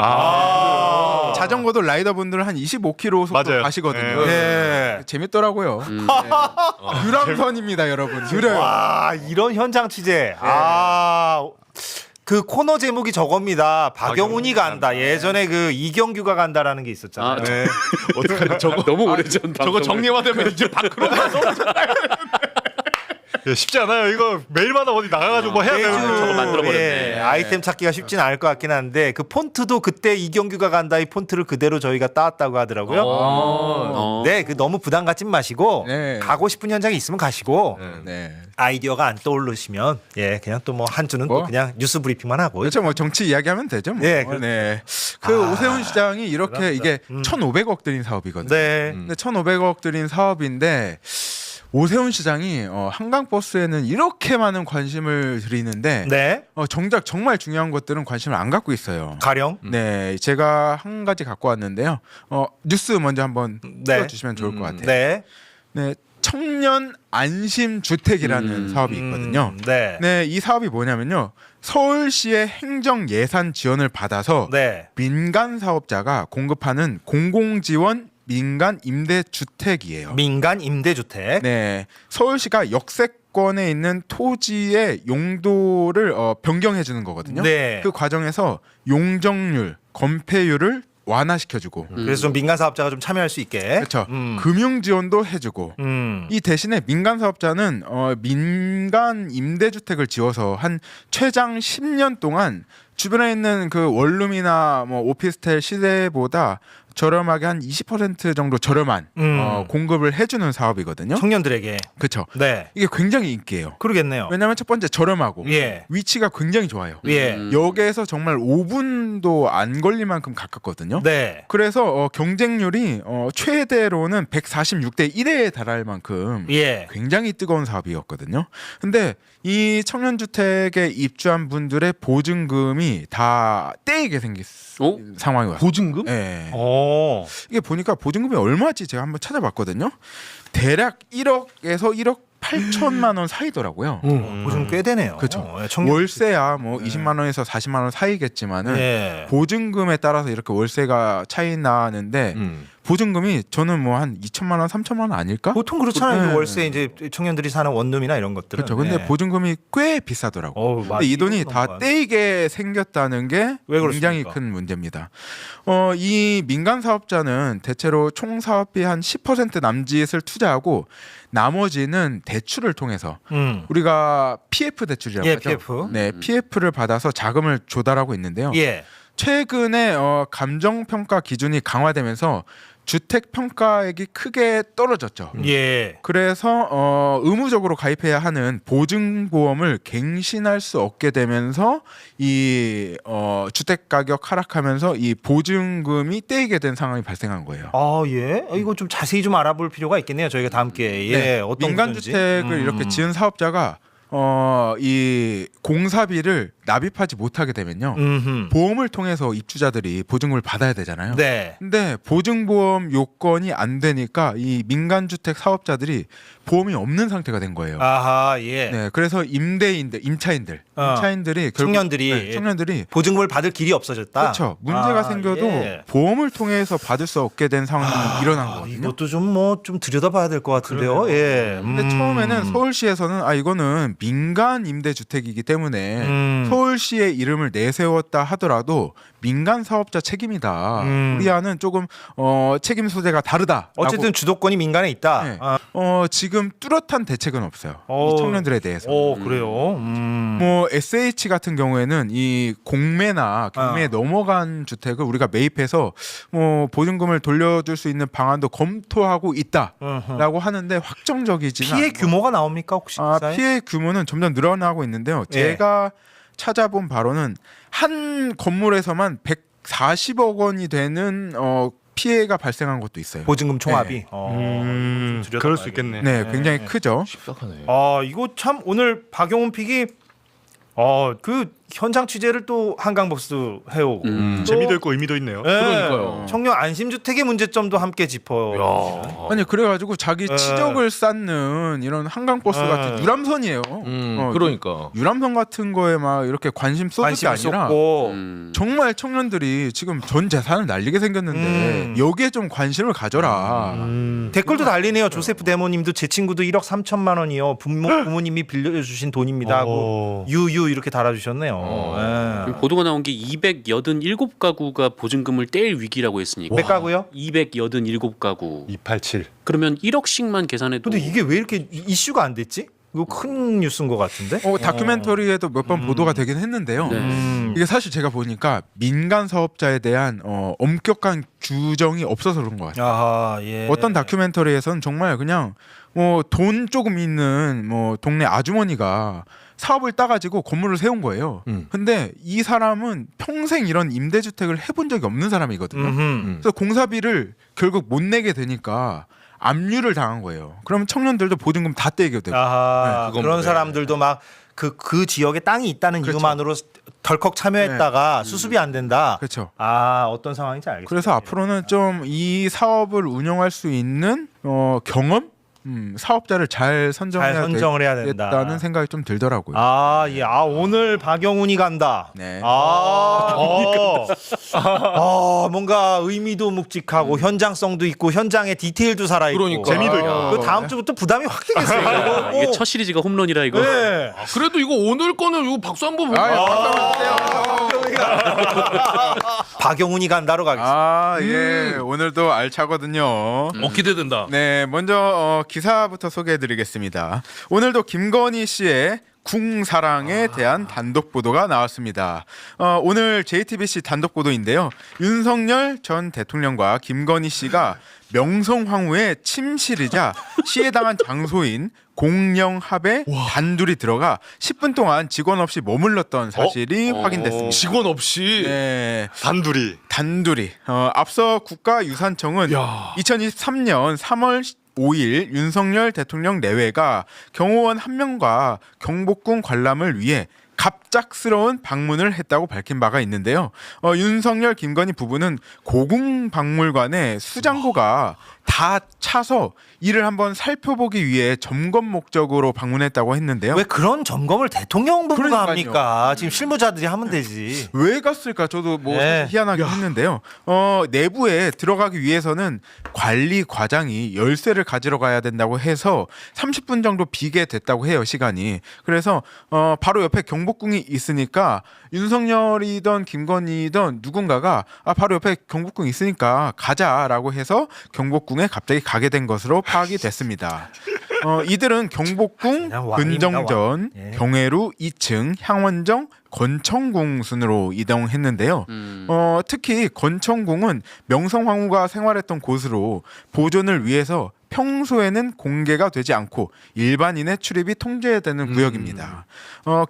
자전거도 라이더 분들은 한 25km 속도 맞아요. 가시거든요. 예. 재밌더라고요. 네. 유람선입니다, 여러분. 느려요. 와, 이런 현장 취재. 그 코너 제목이 저겁니다. 박영훈이 간다. 예전에 그 이경규가 간다라는 게 있었잖아요. 네. 어떡하냐. 저거 너무 오래전. 저거 정리화되면 이제 밖으로 가서 예, 쉽지 않아요. 이거 매일마다 어디 나가가지고 뭐 해야 되는 저거 만들어버렸네. 아이템 찾기가 쉽진 않을 것 같긴 한데 그 폰트도 그때 이경규가 간다 이 폰트를 그대로 저희가 따왔다고 하더라고요. 네, 그 너무 부담 갖지 마시고 네. 가고 싶은 현장이 있으면 가시고 네. 아이디어가 안 떠오르시면 그냥 또 뭐 한 주는 또 뭐? 그냥 뉴스 브리핑만 하고. 그렇죠. 뭐 정치 이야기하면 되죠. 뭐. 네, 그렇죠. 네. 그 오세훈 시장이 이렇게 이게 1,500억 들인 사업이거든요. 네. 근데 1,500억 들인 사업인데 오세훈 시장이 한강버스에는 이렇게 많은 관심을 들이는데 네. 정작 정말 중요한 것들은 관심을 안 갖고 있어요. 가령. 네, 제가 한 가지 갖고 왔는데요. 뉴스 먼저 한번 띄워주시면 좋을 것 같아요. 네. 네, 청년 안심 주택이라는 사업이 있거든요. 네. 네, 이 사업이 뭐냐면요. 서울시의 행정 예산 지원을 받아서 네. 민간 사업자가 공급하는 공공지원 민간 임대주택이에요. 민간 임대주택. 네, 서울시가 역세권에 있는 토지의 용도를 변경해 주는 거거든요. 네. 그 과정에서 용적률, 건폐율을 완화시켜주고, 그래서 좀 민간 사업자가 좀 참여할 수 있게. 그렇죠. 금융 지원도 해주고. 음. 이 대신에 민간 사업자는 민간 임대주택을 지어서 한 최장 10년 동안 주변에 있는 그 원룸이나 뭐 오피스텔 시세보다 저렴하게 한 20% 정도 저렴한 공급을 해주는 사업이거든요. 청년들에게. 그렇죠. 네. 이게 굉장히 인기예요. 그러겠네요. 왜냐하면 첫 번째 저렴하고 예. 위치가 굉장히 좋아요. 예. 역에서 정말 5분도 안 걸릴 만큼 가깝거든요. 네. 그래서 경쟁률이 최대로는 146대 1에 달할 만큼 예. 굉장히 뜨거운 사업이었거든요. 근데 이 청년주택에 입주한 분들의 보증금이 다 떼이게 생긴 상황이 왔어요. 보증금? 네. 오. 이게 보니까 보증금이 얼마지 제가 한번 찾아봤거든요. 대략 1억에서 1억 8천만 원 사이더라고요. 보증 꽤 되네요. 그렇죠. 청년- 월세야 뭐 20만 원에서 40만 원 사이겠지만은 예. 보증금에 따라서 이렇게 월세가 차이 나는데 보증금이 저는 뭐 한 2천만 원, 3천만 원 아닐까? 보통 그렇잖아요. 네. 그 월세 이제 청년들이 사는 원룸이나 이런 것들은. 그렇죠. 근데 네. 보증금이 꽤 비싸더라고. 어우, 근데 이 돈이 200만 다 원. 떼이게 생겼다는 게 왜 그렇습니까? 굉장히 큰 문제입니다. 이 민간 사업자는 대체로 총 사업비 한 10% 남짓을 투자하고 나머지는 대출을 통해서 우리가 PF 대출이라고 예, 하죠. PF. 네, PF를 받아서 자금을 조달하고 있는데요. 예. 최근에 감정 평가 기준이 강화되면서 주택 평가액이 크게 떨어졌죠. 예. 그래서 의무적으로 가입해야 하는 보증보험을 갱신할 수 없게 되면서 이 주택 가격 하락하면서 이 보증금이 떼이게 된 상황이 발생한 거예요. 아, 예. 이거 좀 자세히 좀 알아볼 필요가 있겠네요. 저희가 다음 기회에. 예. 어떤 민간 구조인지. 주택을 이렇게 지은 사업자가 이 공사비를 납입하지 못하게 되면요. 음흠. 보험을 통해서 입주자들이 보증금을 받아야 되잖아요. 네. 근데 보증보험 요건이 안 되니까 이 민간주택 사업자들이 보험이 없는 상태가 된 거예요. 아하, 예. 네, 그래서 임차인들이 결국- 청년들이 네, 청년들이 보증금을 받을 길이 없어졌다. 그렇죠. 문제가 생겨도 예. 보험을 통해서 받을 수 없게 된 상황이 일어난 거거든요. 이것도 좀 좀 들여다봐야 될 것 같은데요. 예. 근데 처음에는 서울시에서는 이거는 민간 임대주택이기 때문에 음. 서울시의 이름을 내세웠다 하더라도 민간 사업자 책임이다. 우리와는 조금 책임 소재가 다르다. 어쨌든 주도권이 민간에 있다. 네. 아, 지금 뚜렷한 대책은 없어요. 어. 이 청년들에 대해서. 그래요. 뭐 SH 같은 경우에는 이 공매나 경매에 넘어간 주택을 우리가 매입해서 뭐 보증금을 돌려줄 수 있는 방안도 검토하고 있다라고 하는데 확정적이지는 피해 않고. 규모가 나옵니까 혹시? 기사에? 피해 규모는 점점 늘어나고 있는데요. 예. 제가 찾아본 바로는 한 건물에서만 140억 원이 되는 피해가 발생한 것도 있어요. 보증금 총합이. 그럴 수 있겠네. 네, 굉장히 크죠. 심각하네. 이거 참 오늘 박용훈 픽이 그 현장 취재를 또 한강버스 해오고 또 재미도 있고 의미도 있네요. 예, 그러니까요. 청년 안심주택의 문제점도 함께 짚어. 아니 그래가지고 자기 예. 치적을 쌓는 이런 한강버스 같은 유람선이에요. 그러니까. 유람선 같은 거에 막 이렇게 관심 쏟을 게 관심 아니라 쏟고 정말 청년들이 지금 전 재산을 날리게 생겼는데 여기에 좀 관심을 가져라. 댓글도 달리네요. 조세프 대모님도 제 친구도 1억 3천만 원이요. 부모님이 빌려주신 돈입니다 하고 유유 이렇게 달아주셨네요. 예. 보도가 나온 게 287가구가 보증금을 뗄 위기라고 했으니까. 몇 가구요? 287가구. 287. 그러면 1억씩만 계산해도 근데 이게 왜 이렇게 이슈가 안 됐지? 이거 큰 뉴스인 것 같은데? 다큐멘터리에도 몇 번 보도가 되긴 했는데요. 네. 이게 사실 제가 보니까 민간 사업자에 대한 엄격한 규정이 없어서 그런 것 같아요. 아하, 예. 어떤 다큐멘터리에서는 정말 그냥 뭐 돈 조금 있는 뭐 동네 아주머니가 사업을 따가지고 건물을 세운 거예요. 근데 이 사람은 평생 이런 임대주택을 해본 적이 없는 사람이거든요. 그래서 공사비를 결국 못 내게 되니까 압류를 당한 거예요. 그러면 청년들도 보증금 다 떼게 되고. 아하, 그건 그런 그래. 사람들도 막 그 지역에 땅이 있다는 그렇죠. 이유만으로 덜컥 참여했다가 수습이 안 된다. 그렇죠. 어떤 상황인지 알겠습니다. 그래서 앞으로는 좀 이 사업을 운영할 수 있는 경험 사업자를 잘 잘 선정을 해야 된다. 되겠다는 생각이 좀 들더라고요. 예. 오늘 박영훈이 간다. 네. 뭔가 의미도 묵직하고 현장성도 있고 현장의 디테일도 살아 있고 그러니까. 재미도 있고. 그 다음 주부터 부담이 확 되겠어요. 이게 첫 시리즈가 홈런이라 이거. 네. 그래도 이거 오늘 거는 이거 박수 한번 보고. 박영훈이 간다로 가겠습니다. 예. 오늘도 알차거든요. 기대된다. 네, 먼저 기사부터 소개해드리겠습니다. 오늘도 김건희 씨의 궁사랑에 대한 단독 보도가 나왔습니다. 오늘 JTBC 단독 보도인데요. 윤석열 전 대통령과 김건희 씨가 명성황후의 침실이자 시해당한 장소인 공영합에 단둘이 들어가 10분 동안 직원 없이 머물렀던 사실이 확인됐습니다. 직원 없이. 네. 단둘이. 앞서 국가유산청은 2023년 3월 5일 윤석열 대통령 내외가 경호원 한 명과 경복궁 관람을 위해 갑작스러운 방문을 했다고 밝힌 바가 있는데요. 윤석열 김건희 부부는 고궁박물관에 수장고가 다 차서 이를 한번 살펴보기 위해 점검 목적으로 방문했다고 했는데요. 왜 그런 점검을 대통령 부부가 그러니까요. 합니까? 지금 실무자들이 하면 되지. 왜 갔을까? 저도 뭐 네. 사실 희한하긴 했는데요. 내부에 들어가기 위해서는 관리 과장이 열쇠를 가지러 가야 된다고 해서 30분 정도 비게 됐다고 해요, 시간이. 그래서 바로 옆에 경복궁이 있으니까 윤석열이든 김건희든 누군가가 바로 옆에 경복궁 있으니까 가자라고 해서 경복궁에 갑자기 가게 된 것으로 파악이 됐습니다. 이들은 경복궁, 그냥 왕입니다, 근정전, 왕. 예. 경회루 2층, 향원정, 건청궁 순으로 이동했는데요. 특히 건청궁은 명성황후가 생활했던 곳으로 보존을 위해서 평소에는 공개가 되지 않고 일반인의 출입이 통제되는 구역입니다.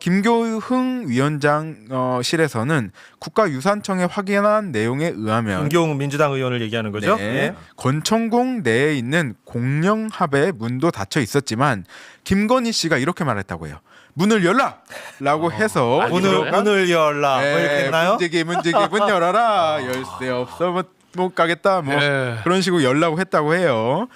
김교흥 위원장실에서는 국가유산청에 확인한 내용에 의하면 김경훈 민주당 의원을 얘기하는 거죠? 네, 예. 건청궁 내에 있는 공령합의 문도 닫혀 있었지만 김건희 씨가 이렇게 말했다고 해요. 문을 열라라고 해서 아, 문을 열라. 뭐 이렇게 했나요? 문지기 문 열어라. 열쇠 없어 못 가겠다. 뭐 예. 그런 식으로 열라고 했다고 해요.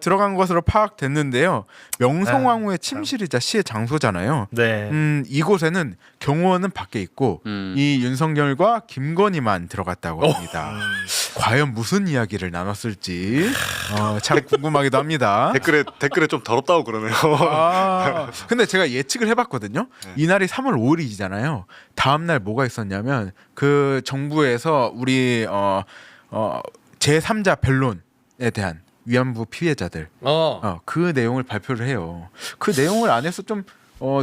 들어간 것으로 파악됐는데요. 명성황후의 침실이자 시의 장소잖아요. 네. 이곳에는 경호원은 밖에 있고 이 윤석열과 김건희만 들어갔다고 합니다. 과연 무슨 이야기를 나눴을지 참 궁금하기도 합니다. 댓글에 좀 더럽다고 그러네요. 근데 제가 예측을 해봤거든요. 이날이 3월 5일이잖아요. 다음 날 뭐가 있었냐면 그 정부에서 우리 제3자 변론에 대한 위안부 피해자들 그 내용을 발표를 해요. 그 내용을 안 해서 좀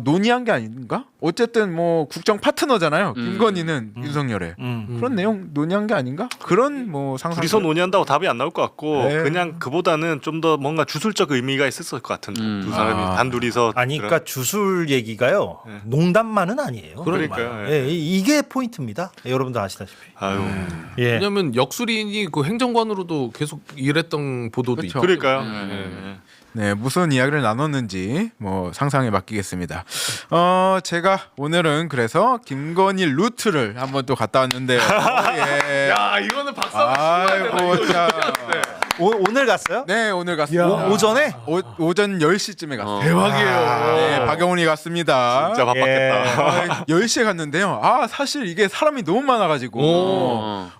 논의한 게 아닌가? 어쨌든 뭐 국정 파트너잖아요. 김건희는 윤석열의 그런 내용 논의한 게 아닌가? 그런 뭐 상상. 둘이서 논의한다고 답이 안 나올 것 같고 네. 그냥 그보다는 좀 더 뭔가 주술적 의미가 있었을 것 같은 두 사람이 단둘이서 아니 그러니까 주술 얘기가요. 네. 농담만은 아니에요. 그러니까요. 예, 이게 포인트입니다. 여러분도 아시다시피. 아유 예. 왜냐면 역술인이 그 행정관으로도 계속 일했던 보도도 그렇죠. 있죠. 그러니까요. 네, 무슨 이야기를 나눴는지 뭐 상상에 맡기겠습니다. 제가 오늘은 그래서 김건희 루트를 한번 또 갔다 왔는데요. 예. 야 이거는 박수 한번 치고 아이고 자. 오늘 갔어요? 네, 오늘 갔습니다. 오전에? 오전 10시쯤에 갔어요. 대박이에요. 네, 박영훈이 갔습니다. 진짜 바빴겠다. 10시에 갔는데요. 사실 이게 사람이 너무 많아가지고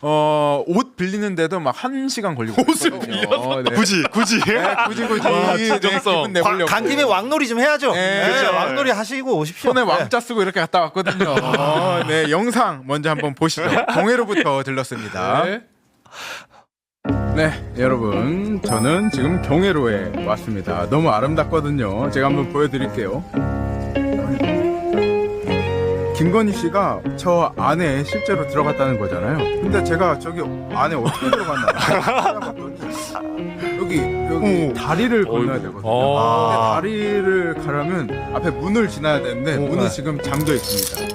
옷 빌리는데도 막 1시간 걸리고 옷을 빌려서 네. 굳이 네, 굳이 기분 내보려고 간 김에 왕놀이 좀 해야죠. 네, 네, 그렇죠. 왕놀이 하시고 오십시오. 손에 네. 왕자 쓰고 이렇게 갔다 왔거든요. 네, 영상 먼저 한번 보시죠. 경회로부터 들렀습니다. 네, 여러분, 저는 지금 경회로에 왔습니다. 너무 아름답거든요. 제가 한번 보여드릴게요. 김건희 씨가 저 안에 실제로 들어갔다는 거잖아요. 근데 제가 저기 안에 어떻게 들어갔나 찾아봤더니 여기 다리를 건너야 되거든요. 근데 다리를 가려면 앞에 문을 지나야 되는데 문이 지금 잠겨 있습니다.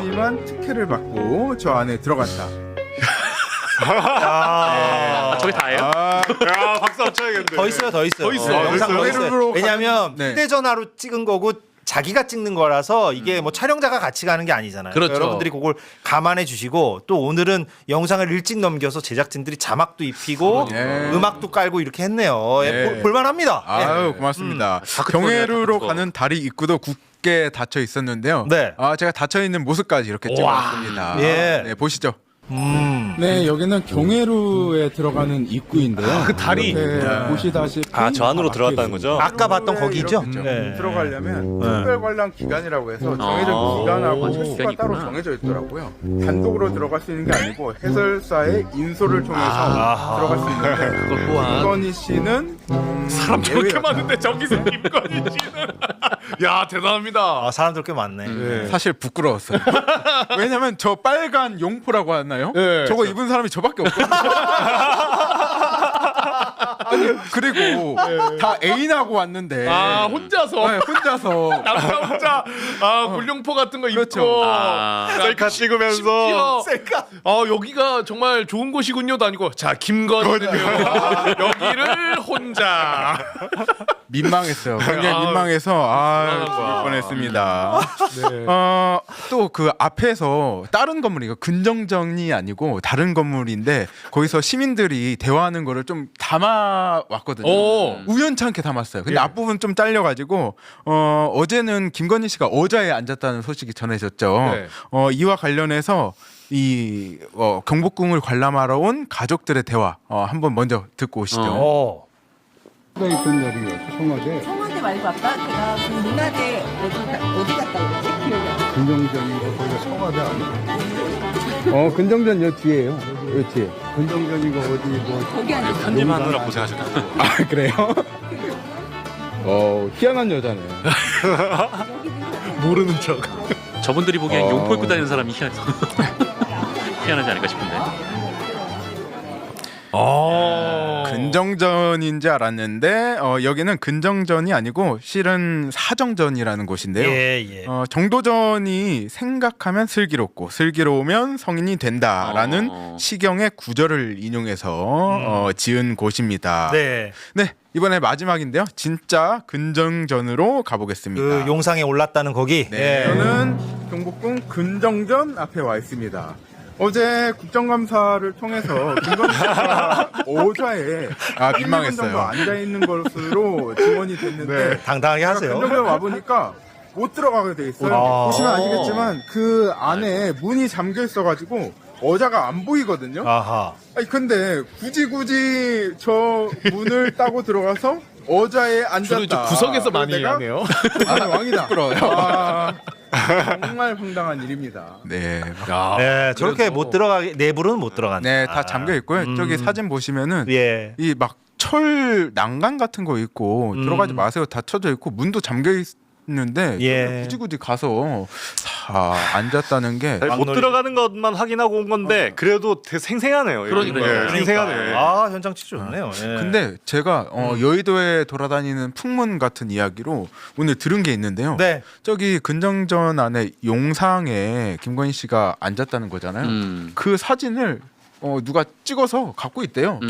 김건희 씨만 특혜를 받고 저 안에 들어갔다. 저게 다예요? 야 박수 안 쳐야겠네. 더 있어요. 더 있어요. 네, 영상 더 있어요. 경회로로 왜냐하면 네. 휴대전화로 찍은 거고 자기가 찍는 거라서 이게 뭐 촬영자가 같이 가는 게 아니잖아요. 그렇죠. 여러분들이 그걸 감안해 주시고 또 오늘은 영상을 일찍 넘겨서 제작진들이 자막도 입히고 예. 음악도 깔고 이렇게 했네요. 예, 예. 볼만합니다. 아유 고맙습니다. 경회로로 가는 다리 입구도 굳게 닫혀 있었는데요. 네. 제가 닫혀 있는 모습까지 이렇게 찍어놨습니다. 예. 네, 보시죠. 네, 여기는 경회루에 들어가는 입구인데요. 그 다리. 이렇게 보시다시피 저 안으로 들어갔다는 거죠? 아까 봤던 거기죠? 이렇게 네. 들어가려면 특별관람 기간이라고 해서 정해진 기간하고 맞아, 횟수가 기간이 따로 있구나. 정해져 있더라고요. 단독으로 들어갈 수 있는 게 아니고 해설사의 인솔을 통해서 들어갈 수 있는데 그것 또한 김건희 씨는 사람 저렇게 예외였다. 많은데 저기서 김건희 씨는 야 대단합니다. 사람들 꽤 많네. 사실 부끄러웠어요. 왜냐면 저 빨간 용포라고 하나요? 네. 저거 입은 사람이 저밖에 없거든요. 아니 그리고 다 애인하고 왔는데 혼자서 네, 혼자서 남자 혼자 물룡포 같은 거 그렇죠. 입고 셀카 찍으면서 심지어 여기가 정말 좋은 곳이군요도 아니고 자 김건희는요 여기를 혼자 민망했어요. 굉장히 민망해서 죽을 뻔했습니다. 또 그 앞에서 다른 건물 이거 근정전이 아니고 다른 건물인데 거기서 시민들이 대화하는 거를 좀 담아 왔거든요. 우연찮게 담았어요. 근데 앞부분 좀 잘려가지고 어제는 김건희 씨가 의자에 앉았다는 소식이 전해졌죠. 네. 이와 관련해서 이 경복궁을 관람하러 온 가족들의 대화 한번 먼저 듣고 오시죠. 있던 자리가 청와대 청와대 말고 아까 제가 그 문화재 어디 갔다 그랬지? 기억이 안 나. 근정전이고 거기가 청와대 아니에요? 근정전 여 뒤에요. 여 뒤에. 근정전이고 어디 뭐 거기 아니고 편집하느라 고생하셨겠다. 그래요? 희한한 여자네. 모르는 척. 저분들이 보기엔 용포 입고 다니는 사람이 희한하지 않을까 싶은데. 근정전인지 알았는데 여기는 근정전이 아니고 실은 사정전이라는 곳인데요. 예. 정도전이 생각하면 슬기롭고 슬기로우면 성인이 된다라는 시경의 구절을 인용해서 지은 곳입니다. 네. 네, 이번에 마지막인데요. 진짜 근정전으로 가보겠습니다. 그 용상에 올랐다는 거기. 네, 예. 저는 경복궁 근정전 앞에 와 있습니다. 어제 국정감사를 통해서 김건희 씨가 어좌에 민망했어요. 정도 앉아 있는 것으로 증언이 됐는데 당당하게 하세요. 근정전 와 보니까 못 들어가게 돼 있어요. 보시면 아시겠지만 그 안에 문이 잠겨 있어가지고 어좌가 안 보이거든요. 아하. 아니 근데 굳이 저 문을 따고 들어가서 어좌에 앉았다. 주로 구석에서 많이 내가 하네요. 왕이다. 정말 황당한 일입니다. 네. 네, 저렇게 못 들어가게 내부로는 못 들어간다. 네, 다 잠겨 있고요. 저기 사진 보시면은 예. 이 막 철 난간 같은 거 있고 들어가지 마세요. 닫혀져 있고 문도 잠겨 있는데 예. 굳이 가서 앉았다는 게 못 들어가는 것만 확인하고 온 건데 그래도 되게 생생하네요. 그러니까요. 생생하네. 아, 현장치 좋네요. 예. 근데 제가 여의도에 돌아다니는 풍문 같은 이야기로 오늘 들은 게 있는데요. 네. 저기 근정전 안에 용상에 김건희 씨가 앉았다는 거잖아요. 그 사진을 누가 찍어서 갖고 있대요.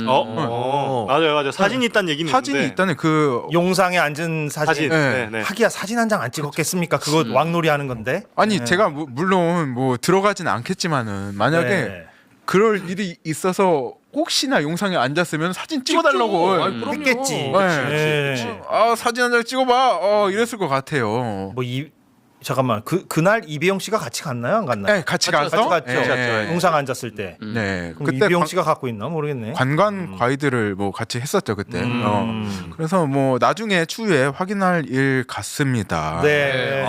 맞아요. 사진이 있다는 얘기는 사진이 있는데. 있다는 그 용상에 앉은 사진. 네. 네. 하기야 사진 한 장 안 찍었겠습니까? 그거 왕놀이 하는 건데. 아니 제가 물론 뭐 들어가진 않겠지만은 만약에 네. 그럴 일이 있어서 혹시나 용상에 앉았으면 사진 찍어달라고 아이, 그럼요. 했겠지. 네. 사진 한 장 찍어봐 이랬을 것 같아요. 뭐 잠깐만 그날 이배영 씨가 같이 갔나요? 안 갔나요? 네, 같이 가서 같이 갔죠. 네. 용상 앉았을 때. 네, 그럼 이배영 씨가 갖고 있나 모르겠네. 관광 가이드를 뭐 같이 했었죠 그때. 그래서 뭐 나중에 추후에 확인할 일 같습니다. 네.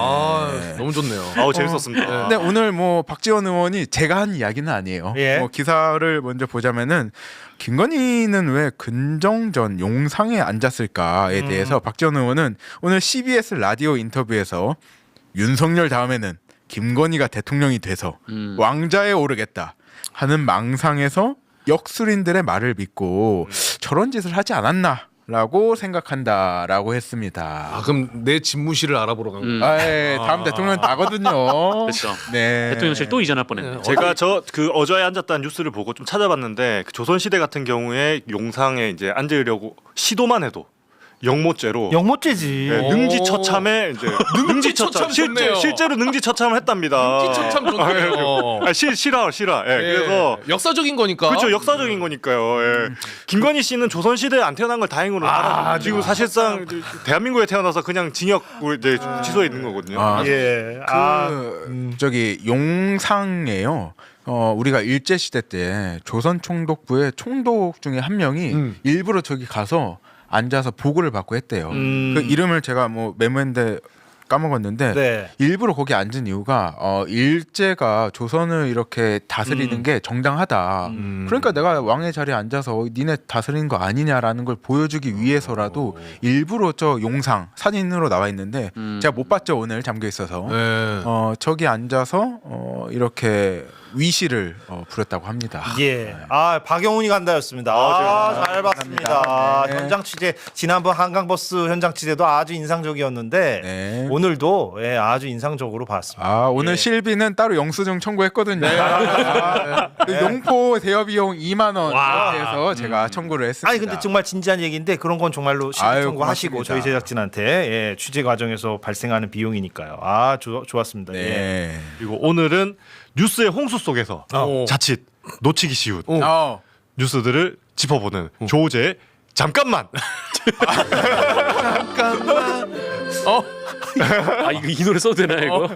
너무 좋네요. 재밌었습니다. 근데 오늘 뭐 박지원 의원이 제가 한 이야기는 아니에요. 예. 뭐 기사를 먼저 보자면은 김건희는 왜 근정전 용상에 앉았을까에 대해서 박지원 의원은 오늘 CBS 라디오 인터뷰에서 윤석열 다음에는 김건희가 대통령이 돼서 왕좌에 오르겠다 하는 망상에서 역술인들의 말을 믿고 저런 짓을 하지 않았나라고 생각한다라고 했습니다. 그럼 내 집무실을 알아보러 간 거야. 다음 대통령 나거든요. 그렇죠. 네. 대통령실 또 이전할 뻔했네요. 제가 그 어좌에 앉았다는 뉴스를 보고 좀 찾아봤는데 그 조선시대 같은 경우에 용상에 이제 앉으려고 시도만 해도 영모죄로 영모죄지. 네, 능지처참에 이제 능지처참 좋네요. 실제로 능지처참을 했답니다. 참 좋네요. 실화. 그래서 역사적인 거니까. 그렇죠. 역사적인 거니까요. 예. 김건희 씨는 조선시대에 안 태어난 걸 다행으로 지금 사실상 대한민국에 태어나서 그냥 징역을 이제 취소해 있는 거거든요. 예. 저기 용상에요. 우리가 일제 시대 때 조선 총독부의 총독 중에 한 명이 일부러 저기 가서 앉아서 보고를 받고 했대요. 그 이름을 제가 뭐 메모했는데 까먹었는데 네. 일부러 거기 앉은 이유가 일제가 조선을 이렇게 다스리는 게 정당하다. 그러니까 내가 왕의 자리에 앉아서 니네 다스리는 거 아니냐라는 걸 보여주기 위해서라도 일부러 저 용상 사진으로 나와 있는데 제가 못 봤죠 오늘 잠겨 있어서. 네. 저기 앉아서 이렇게 위시를 부렸다고 합니다. 예. 박영훈이 간다였습니다. 잘 봤습니다. 네. 현장 취재 지난번 한강버스 현장 취재도 아주 인상적이었는데 네. 오늘도 아주 인상적으로 봤습니다. 오늘 실비는 따로 영수증 청구했거든요. 그 용포 대여비용 2만 원에 대해서 제가 청구를 했습니다. 아니 근데 정말 진지한 얘기인데 그런 건 정말로 실비 청구하시고 고맙습니다. 저희 제작진한테 취재 과정에서 발생하는 비용이니까요. 좋았습니다. 예. 네. 그리고 오늘은 뉴스의 홍수 속에서 자칫 놓치기 쉬운 뉴스들을 짚어보는 조우재의 잠깐만. 이 노래 써도 되나 이거?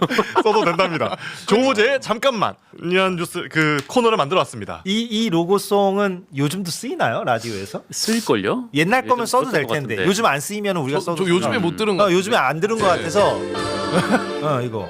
써도 된답니다. 조우재의 잠깐만 이런 뉴스 그 코너를 만들어왔습니다. 이 로고송은 요즘도 쓰이나요 라디오에서? 쓸걸요? 옛날 거면 써도 될 썼던 것 텐데 같은데. 요즘 안 쓰이면 우리가 저 써도 요즘에 못 들은 거. 요즘에 안 들은 것 같아서 이거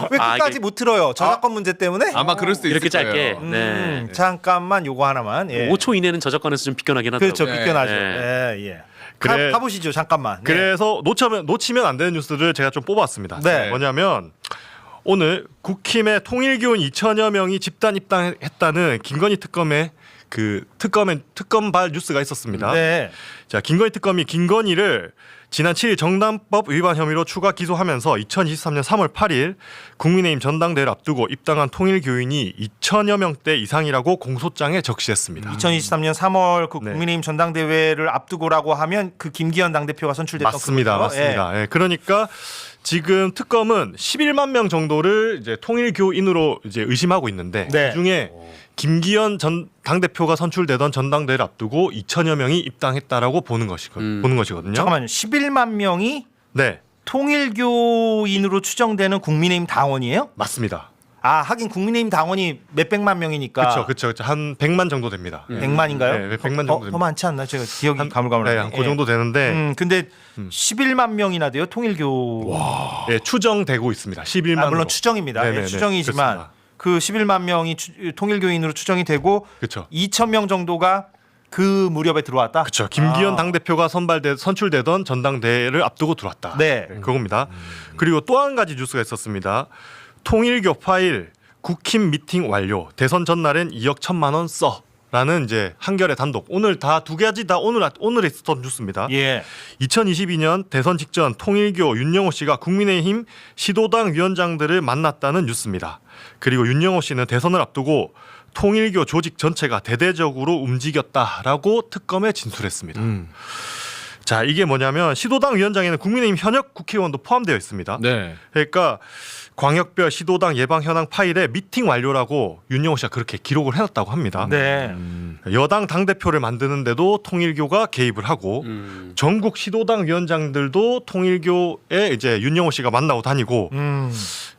왜 끝까지 이게- 못 들어요? 저작권 문제 때문에? 아마 그럴 수도 이렇게 있을 짧게. 거예요. 네. 잠깐만 요거 하나만. 예. 5초 이내는 저작권에서 좀 비껴나긴 하더라고요. 그렇죠, 비껴나죠. 네. 예. 그래- 가보시죠 잠깐만. 네. 그래서 놓치면 안 되는 뉴스를 제가 좀 뽑았습니다. 네. 뭐냐면 오늘 국힘의 통일교인 2천여 명이 집단 입당했다는 김건희 특검의 특검발 뉴스가 있었습니다. 네. 자, 김건희 특검이 김건희를 지난 7일 정당법 위반 혐의로 추가 기소하면서 2023년 3월 8일 국민의힘 전당대회를 앞두고 입당한 통일교인이 2천여 명대 이상이라고 공소장에 적시했습니다. 2023년 3월 그 네. 국민의힘 전당대회를 앞두고라고 하면 그 김기현 당대표가 선출됐던 맞습니다. 그거죠? 맞습니다. 예, 그러니까 지금 특검은 11만 명 정도를 이제 통일교인으로 이제 의심하고 있는데 네. 그중에 김기현 전 당대표가 선출되던 전당대회를 앞두고 2천여 명이 입당했다라고 보는 것이거든요. 잠깐만요. 11만 명이 네, 통일교인으로 추정되는 국민의힘 당원이에요? 맞습니다. 아 하긴 국민의힘 당원이 몇백만 명이니까 그렇죠. 한 100만 정도 됩니다. 100만인가요? 네, 100만 정도 더 많지 않나? 제가 기억이 가물가물하네. 네, 한그 정도 되는데 근데 11만 명이나 돼요 통일교. 예, 추정되고 있습니다. 11만. 아, 물론 추정입니다. 예, 네네네, 추정이지만 그렇습니다. 그 11만 명이 통일교인으로 추정이 되고 그렇죠. 2천 명 정도가 그 무렵에 들어왔다. 그렇죠. 김기현 당대표가 선출되던 전당대회를 앞두고 들어왔다. 네. 그겁니다. 그리고 또 한 가지 뉴스가 있었습니다. 통일교 파일 국힘 미팅 완료. 대선 전날엔 2억 1천만 원 써. 라는 이제 한겨레 단독. 오늘 다 두 가지 다 오늘 있었던 뉴스입니다. 예. 2022년 대선 직전 통일교 윤영호 씨가 국민의힘 시도당 위원장들을 만났다는 뉴스입니다. 그리고 윤영호 씨는 대선을 앞두고 통일교 조직 전체가 대대적으로 움직였다라고 특검에 진술했습니다. 자, 이게 뭐냐면 시도당 위원장에는 국민의힘 현역 국회의원도 포함되어 있습니다. 네. 그러니까 광역별 시도당 예방 현황 파일에 미팅 완료라고 윤영호 씨가 그렇게 기록을 해놨다고 합니다. 네. 여당 당대표를 만드는데도 통일교가 개입을 하고 전국 시도당 위원장들도 통일교에 이제 윤영호 씨가 만나고 다니고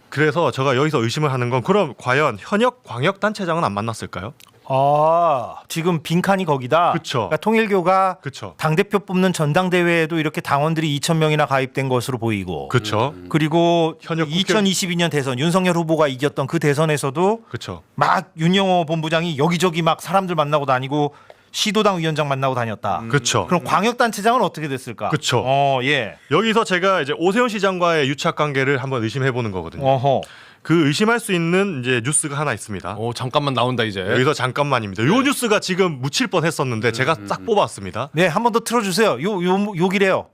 그래서 제가 여기서 의심을 하는 건 그럼 과연 현역 광역단체장은 안 만났을까요? 아 지금 빈칸이 거기다. 그쵸. 그러니까 통일교가 그렇죠. 당 대표 뽑는 전당대회에도 이렇게 당원들이 2천 명이나 가입된 것으로 보이고. 그렇죠. 그리고 현역 국회- 2022년 대선 윤석열 후보가 이겼던 그 대선에서도 그렇죠. 막 윤영호 본부장이 여기저기 막 사람들 만나고 다니고 시도당 위원장 만나고 다녔다. 그렇죠. 그럼 광역단체장은 어떻게 됐을까? 그쵸. 예. 여기서 제가 이제 오세훈 시장과의 유착 관계를 한번 의심해 보는 거거든요. 어허. 그 의심할 수 있는 이제 뉴스가 하나 있습니다. 잠깐만 나온다 이제. 여기서 잠깐만입니다. 요 뉴스가 지금 묻힐 뻔했었는데 제가 싹 뽑았습니다. 네, 한 번 더 틀어주세요. 요기래요.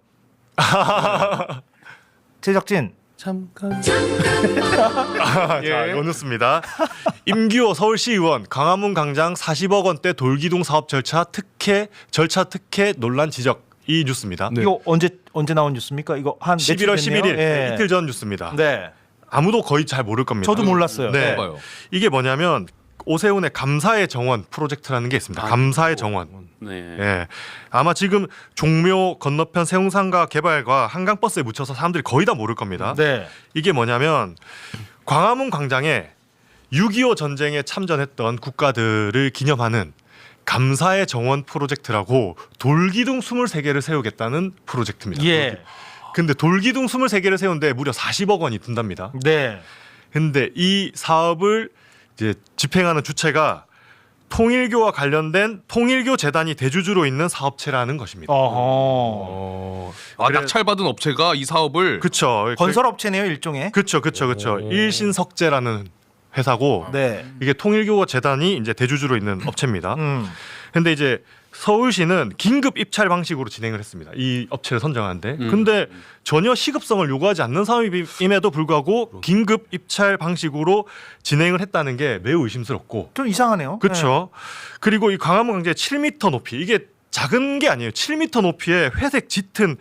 제작진. 잠깐. 자, 요 뉴스입니다. 임기호 서울시의원 광화문 광장 40억 원대 돌기둥 사업 절차 특혜 논란 지적. 이 뉴스입니다. 네. 이거 언제 나온 뉴스입니까? 이거 한 11월 며칠 됐네요? 11일 예. 이틀 전 뉴스입니다. 네. 아무도 거의 잘 모를 겁니다. 저도 몰랐어요. 네. 봐요. 이게 뭐냐면 오세훈의 감사의 정원 프로젝트라는 게 있습니다. 감사의 정원. 네. 예. 아마 지금 종묘 건너편 세운상가 개발과 한강버스에 묻혀서 사람들이 거의 다 모를 겁니다. 네. 이게 뭐냐면 광화문 광장에 6.25 전쟁에 참전했던 국가들을 기념하는 감사의 정원 프로젝트라고 돌기둥 23개를 세우겠다는 프로젝트입니다. 예. 근데 돌기둥 23개를 세우는데 무려 40억 원이 든답니다. 네. 근데 이 사업을 이제 집행하는 주체가 통일교와 관련된 통일교 재단이 대주주로 있는 사업체라는 것입니다. 어허. 낙찰받은 업체가 이 사업을 그렇죠. 건설업체네요, 일종의. 그렇죠. 일신석재라는 회사고 네. 이게 통일교 재단이 이제 대주주로 있는 업체입니다. 음. 근데 이제 서울시는 긴급 입찰 방식으로 진행을 했습니다. 이 업체를 선정하는데. 근데 전혀 시급성을 요구하지 않는 사업임에도 불구하고 긴급 입찰 방식으로 진행을 했다는 게 매우 의심스럽고. 좀 이상하네요. 그렇죠. 그리고 이 광화문 광장의 7m 높이 이게 작은 게 아니에요. 7m 높이의 회색 짙은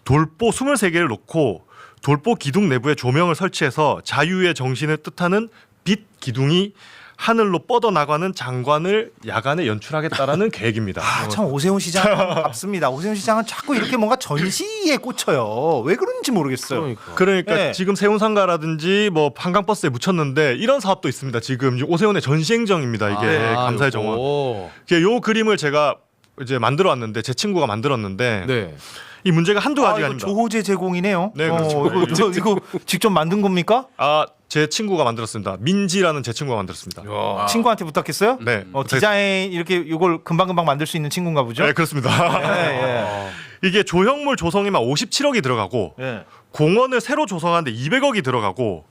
돌보 23개를 놓고 돌보 기둥 내부에 조명을 설치해서 자유의 정신을 뜻하는 빛 기둥이 하늘로 뻗어나가는 장관을 야간에 연출하겠다라는 계획입니다. 아, 참 오세훈 시장 같습니다. 오세훈 시장은 자꾸 이렇게 뭔가 전시에 꽂혀요. 왜 그런지 모르겠어요. 그러니까 네. 지금 세운상가라든지 뭐 한강버스에 묻혔는데 이런 사업도 있습니다. 지금 오세훈의 전시행정입니다. 이게 감사의 정원. 요 그림을 제가 이제 만들어 왔는데 제 친구가 만들었는데 네. 이 문제가 한두 가지가 이거 아닙니다. 조호제 제공이네요. 네, 그렇죠. 이거 직접 만든 겁니까? 제 친구가 만들었습니다. 민지라는 제 친구가 만들었습니다. 친구한테 부탁했어요? 네. 디자인 이렇게 이걸 금방금방 만들 수 있는 친구인가 보죠? 네, 그렇습니다. 예, 예. 이게 조형물 조성에만 57억이 들어가고 예. 공원을 새로 조성하는데 200억이 들어가고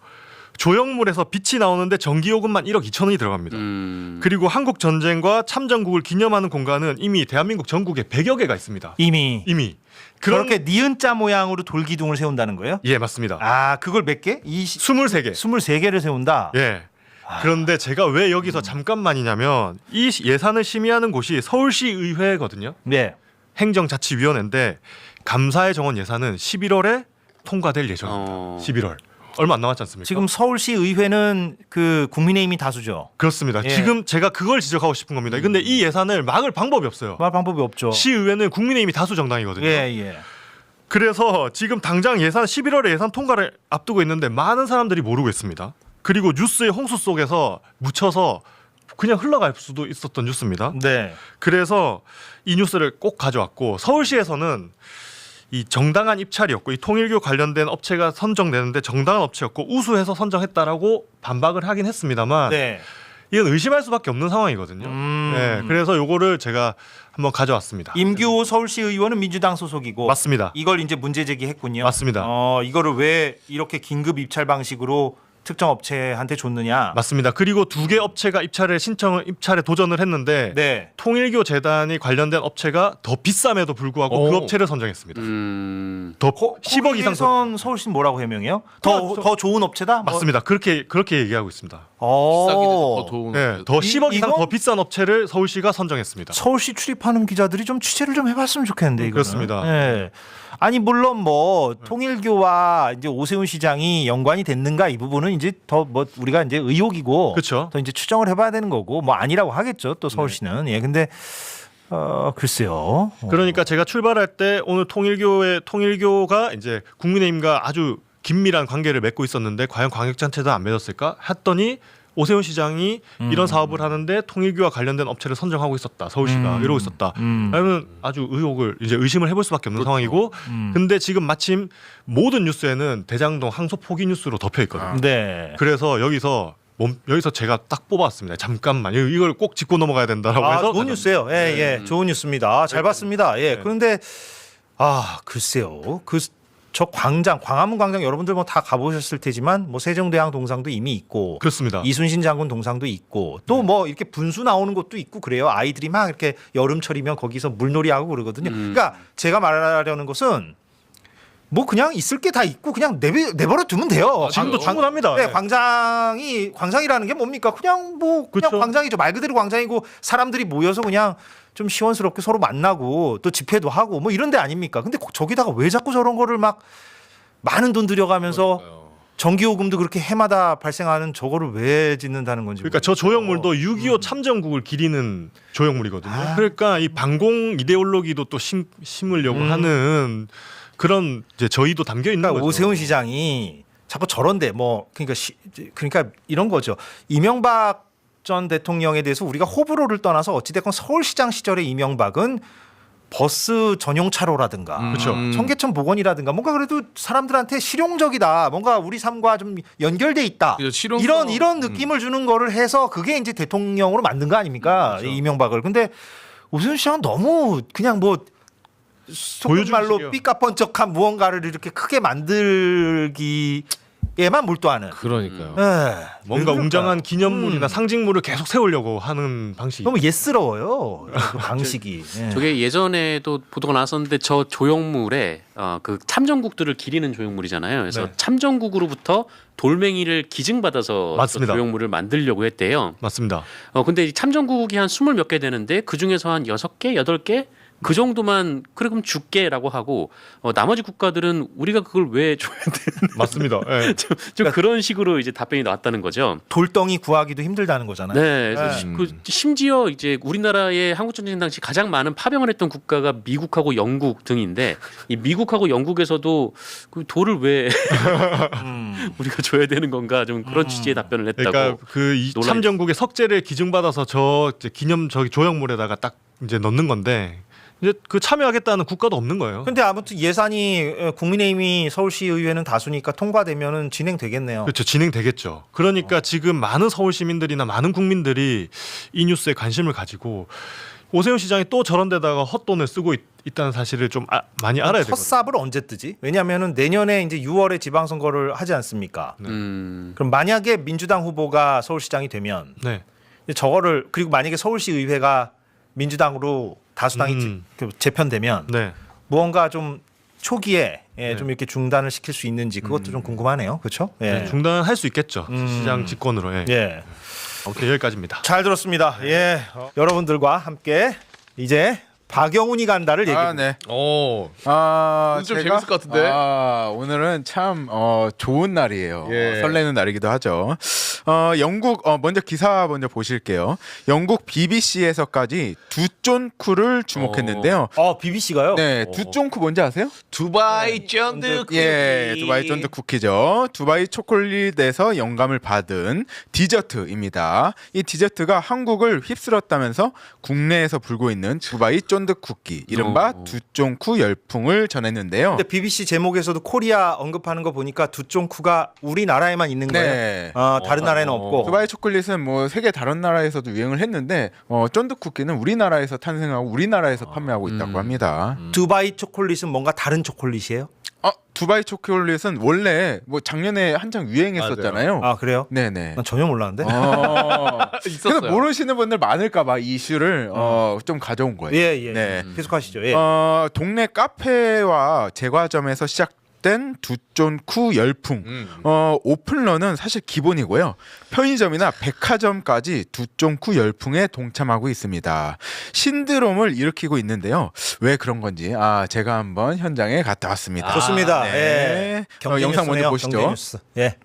조형물에서 빛이 나오는데 전기요금만 1억 2천원이 들어갑니다. 그리고 한국 전쟁과 참전국을 기념하는 공간은 이미 대한민국 전국에 100여 개가 있습니다. 이미 그렇게 그렇게 니은자 모양으로 돌기둥을 세운다는 거예요? 예, 맞습니다. 아, 그걸 몇 개? 23개. 23개를 세운다. 예. 그런데 제가 왜 여기서 잠깐만이냐면 이 예산을 심의하는 곳이 서울시 의회거든요. 네. 행정자치위원회인데 감사의 정원 예산은 11월에 통과될 예정입니다. 11월. 얼마 안 남았지 않습니까? 지금 서울시 의회는 그 국민의힘이 다수죠. 그렇습니다. 예. 지금 제가 그걸 지적하고 싶은 겁니다. 근데 이 예산을 막을 방법이 없어요. 말 방법이 없죠. 시의회는 국민의힘이 다수 정당이거든요. 예. 그래서 지금 당장 예산 11월에 예산 통과를 앞두고 있는데 많은 사람들이 모르고 있습니다. 그리고 뉴스의 홍수 속에서 묻혀서 그냥 흘러갈 수도 있었던 뉴스입니다. 네. 그래서 이 뉴스를 꼭 가져왔고 서울시에서는 이 정당한 입찰이었고 이 통일교 관련된 업체가 선정되는데 정당한 업체였고 우수해서 선정했다라고 반박을 하긴 했습니다만 네. 이건 의심할 수밖에 없는 상황이거든요. 네, 그래서 요거를 제가 한번 가져왔습니다. 임규호 서울시 의원은 민주당 소속이고 맞습니다. 이걸 이제 문제 제기했군요. 맞습니다. 이거를 왜 이렇게 긴급 입찰 방식으로 특정 업체한테 줬느냐? 맞습니다. 그리고 두 개 업체가 입찰에 도전을 했는데 네. 통일교 재단이 관련된 업체가 더 비쌈에도 불구하고 그 업체를 선정했습니다. 더 10억 이상 더 선 서울시는 뭐라고 해명해요? 더 좋은 업체다? 뭐- 맞습니다. 그렇게 얘기하고 있습니다. 어. 더 좋은. 네, 더 10억 이상 이거? 더 비싼 업체를 서울시가 선정했습니다. 서울시 출입하는 기자들이 좀 취재를 좀 해봤으면 좋겠는데 이거는. 그렇습니다. 네. 아니 물론 뭐 통일교와 이제 오세훈 시장이 연관이 됐는가 이 부분은 이제 더 뭐 우리가 이제 의혹이고 그렇죠. 더 이제 추정을 해봐야 되는 거고 뭐 아니라고 하겠죠 또 서울시는 예 근데 글쎄요. 그러니까 제가 출발할 때 오늘 통일교가 이제 국민의힘과 아주 긴밀한 관계를 맺고 있었는데 과연 광역단체도 안 맺었을까 했더니 오세훈 시장이 이런 사업을 하는데 통일교와 관련된 업체를 선정하고 있었다. 서울시가 이러고 있었다. 그러면 아주 의심을 해볼 수밖에 없는 상황이고 근데 지금 마침 모든 뉴스에는 대장동 항소 포기 뉴스로 덮여 있거든요. 네. 그래서 여기서 제가 딱 뽑아왔습니다. 잠깐만 이걸 꼭 짚고 넘어가야 된다라고 해서 좋은 뉴스예요. 예, 좋은 뉴스입니다. 잘 봤습니다. 예. 그런데 글쎄요. 저 광화문 광장 여러분들 뭐 다 가보셨을 테지만 뭐 세종대왕 동상도 이미 있고 그렇습니다. 이순신 장군 동상도 있고 또 뭐 이렇게 분수 나오는 곳도 있고 그래요. 아이들이 막 이렇게 여름철이면 거기서 물놀이하고 그러거든요. 그러니까 제가 말하려는 것은 뭐 그냥 있을 게 다 있고 그냥 내버려 두면 돼요. 지금도 충분합니다. 네, 광장이라는 게 뭡니까? 그냥 그렇죠. 광장이죠. 말 그대로 광장이고 사람들이 모여서 그냥 좀 시원스럽게 서로 만나고 또 집회도 하고 뭐 이런 데 아닙니까? 근데 저기다가 왜 자꾸 저런 거를 막 많은 돈 들여가면서 전기요금도 그렇게 해마다 발생하는 저거를 왜 짓는다는 건지. 그러니까 저 조형물도 6.25 참전국을 기리는 조형물이거든요. 그러니까 이 반공 이데올로기도 또 심으려고 하는 그런 이제 저희도 담겨 있는 그러니까 거죠. 오세훈 시장이 자꾸 저런데 뭐 그러니까 이런 거죠. 이명박 전 대통령에 대해서 우리가 호불호를 떠나서 어찌됐건 서울시장 시절의 이명박은 버스 전용 차로라든가 그렇죠. 청계천 복원이라든가 뭔가 그래도 사람들한테 실용적이다. 뭔가 우리 삶과 좀 연결돼 있다. 이런 느낌을 주는 거를 해서 그게 이제 대통령으로 만든 거 아닙니까? 그렇죠. 이명박을. 근데 오세훈 시장은 너무 그냥 뭐 속은 말로 삐까뻔쩍한 무언가를 이렇게 크게 만들기에만 몰두하는. 그러니까요. 뭔가 웅장한 기념물이나 상징물을 계속 세우려고 하는 방식이 너무 예스러워요. 그 방식이. 예. 저게 예전에도 보도가 나왔었는데 저 조형물에 그 참전국들을 기리는 조형물이잖아요. 그래서 네. 참전국으로부터 돌멩이를 기증받아서 맞습니다. 조형물을 만들려고 했대요. 맞습니다. 근데 이 참전국이 한 20몇 개 되는데 그 중에서 한 6개, 8개 그 정도만 그럼 줄게라고 하고 나머지 국가들은 우리가 그걸 왜 줘야 되는 맞습니다. 예. 좀 그런 식으로 이제 답변이 나왔다는 거죠. 돌덩이 구하기도 힘들다는 거잖아요. 네, 그래서 그 심지어 이제 우리나라의 한국전쟁 당시 가장 많은 파병을 했던 국가가 미국하고 영국 등인데 이 미국하고 영국에서도 그 돌을 왜 우리가 줘야 되는 건가 좀 그런 취지의 답변을 했다고. 그러니까 이 논란이 참전국의 석재를 기증받아서 기념 조형물에다가 딱 이제 넣는 건데 이제 그 참여하겠다는 국가도 없는 거예요. 근데 아무튼 예산이 국민의힘이 서울시 의회는 다수니까 통과되면은 진행되겠네요. 그렇죠. 진행되겠죠. 그러니까 지금 많은 서울 시민들이나 많은 국민들이 이 뉴스에 관심을 가지고 오세훈 시장이 또 저런 데다가 헛돈을 쓰고 있다는 사실을 좀 많이 알아야 되거든요. 첫삽을 언제 뜨지? 왜냐하면은 내년에 이제 6월에 지방선거를 하지 않습니까? 그럼 만약에 민주당 후보가 서울시장이 되면 네. 이제 저거를 그리고 만약에 서울시 의회가 민주당으로 다수당이 재편되면 네. 무언가 좀 초기에 좀 이렇게 중단을 시킬 수 있는지 그것도 좀 궁금하네요. 그렇죠? 예. 네, 중단할 수 있겠죠. 시장 집권으로. 예. 예. 아무튼 여기까지입니다. 잘 들었습니다. 예. 여러분들과 함께 이제 박영훈이 간다를 얘기해. 네. 오. 아, 좀 재밌을 것 같은데? 오늘은 참 좋은 날이에요. 예. 설레는 날이기도 하죠. 영국 먼저 기사 먼저 보실게요. 영국 BBC에서까지 두쫀쿠를 주목했는데요. BBC가요? 네, 두쫀쿠 뭔지 아세요? 두바이 쫀드 쿠키. 예, 두바이 쫀드 쿠키죠. 두바이 초콜릿에서 영감을 받은 디저트입니다. 이 디저트가 한국을 휩쓸었다면서 국내에서 불고 있는 두바이 쫀드 쿠키, 이른바 두쫀쿠 열풍을 전했는데요. 근데 BBC 제목에서도 코리아 언급하는 거 보니까 두쫀쿠가 우리나라에만 있는 거예요. 네. 다른 나라에는 없고. 두바이 초콜릿은 뭐 세계 다른 나라에서도 유행을 했는데 쫀드 쿠키는 우리나라에서 탄생하고 우리나라에서 판매하고 있다고 합니다. 두바이 초콜릿은 뭔가 다른 초콜릿이에요? 두바이 초콜릿은 원래 뭐 작년에 한창 유행했었잖아요. 아 그래요? 네네. 난 전혀 몰랐는데. 있었어요. 그래서 모르시는 분들 많을까봐 이 이슈를 좀 가져온 거예요. 예. 네. 계속하시죠. 예. 동네 카페와 제과점에서 시작된 두쫀쿠 열풍. 오픈런은 사실 기본이고요. 편의점이나 백화점까지 두쫀쿠 열풍에 동참하고 있습니다. 신드롬을 일으키고 있는데요. 왜 그런 건지 제가 한번 현장에 갔다 왔습니다. 좋습니다. 네. 예. 경제 영상 먼저 뉴스네요, 보시죠. 경제 뉴스. 예.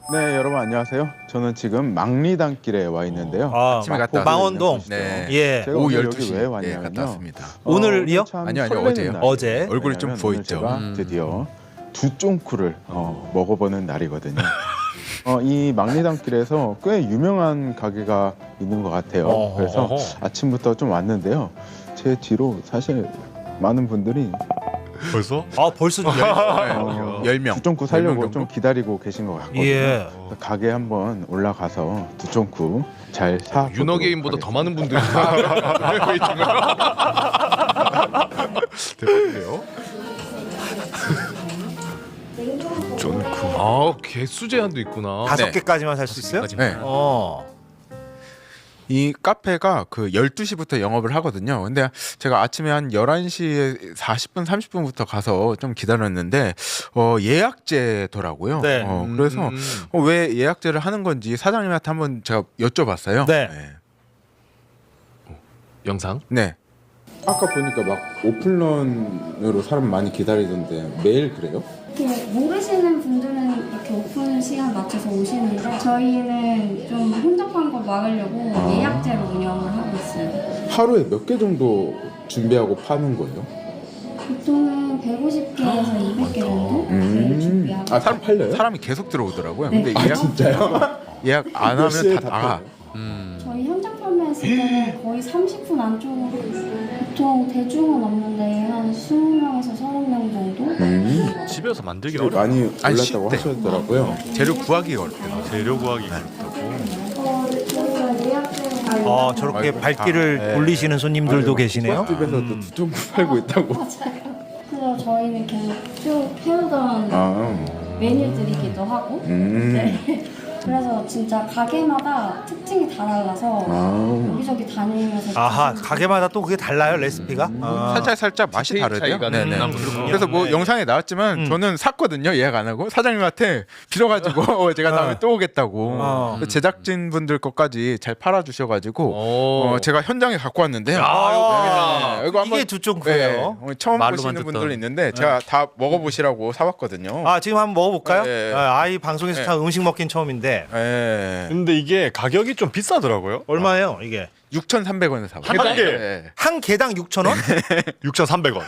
네, 여러분 안녕하세요. 저는 지금 망리단길에 와 있는데요. 아침에 갔다 왔어요. 망원동. 네. 예. 제가 오후 오늘 여기 12시 왜 예, 왔냐면요. 갔다 왔습니다. 오늘이요? 아니요, 설레는 어제요. 날이에요. 어제. 얼굴이 좀 왜냐면 부어 오늘 있죠. 제가 드디어 두쫑쿠를 먹어보는 날이거든요. 이 망리단길에서 꽤 유명한 가게가 있는 것 같아요. 그래서 아침부터 좀 왔는데요. 제 뒤로 사실 많은 분들이 벌써? 벌써 10명. 두쫑쿠 10명 살려고 정도? 좀 기다리고 계신 것 같거든요. 예. 가게 한번 올라가서 두쫑쿠 잘 사. 윤어게임보다 더 많은 분들이 대박이네요. 개수 제한도 있구나. 5개까지만 살 수 있어요? 네. 이 카페가 그 12시부터 영업을 하거든요. 근데 제가 아침에 한 11시에 40분, 30분부터 가서 좀 기다렸는데 예약제더라고요. 네. 그래서 왜 예약제를 하는 건지 사장님한테 한번 제가 여쭤봤어요. 네. 영상. 네. 아까 보니까 막 오픈런으로 사람 많이 기다리던데 매일 그래요? 모르시는 분들은 이렇게 오픈 시간 맞춰서 오시는데 저희는 좀 혼잡한 거 막으려고 예약제로 운영을 하고 있어요. 하루에 몇 개 정도 준비하고 파는 거예요? 보통은 150개에서 200개 정도 준비하고 사람 팔려요? 사람이 계속 들어오더라고요. 네. 근데 진짜요? 예약 안 몇 시에 하면 다 나가. 저희 현장 판매했을 때는 거의 30분 안쪽으로 보통 대중은 없는데 한 20명에서 30명 정도? 집에서 만들기 어렵다. 많이 아니, 올랐다고 쉽대. 하셨더라고요. 재료 구하기가 어렵대요. 재료 구하기 어렵다고. 저희가 예약제로 저렇게 아이고, 발길을 돌리시는 손님들도 계시네요. 집에서도 두쫑쿠 팔고 있다고. 그래서 저희는 계속 쭉 해오던 아, 메뉴들이기도 하고 네. 그래서 진짜 가게마다 특징이 다 달라서 여기저기 다니면서 아하, 가게마다 또 그게 달라요, 레시피가? 살짝 맛이 디테일 다르대요. 차이가 네네. 나는 거군요. 그래서 뭐 영상에 나왔지만 저는 샀거든요. 예약 안 하고 사장님한테 빌어가지고 제가 다음에 또 오겠다고. 제작진 분들 것까지 잘 팔아주셔가지고 제가 현장에 갖고 왔는데요. 이거 이게 두쫑쿠예요. 처음 말로만 보시는 듣던. 분들 있는데 제가 다 먹어보시라고 사왔거든요. 지금 한번 먹어볼까요? 네. 아이 방송에서 참 음식 먹긴 처음인데 네. 근데 이게 가격이 좀 비싸더라고요. 얼마예요 이게? 6,300원에 사왔어요. 한 개. 네. 한 개당 6,000원? 6,300원.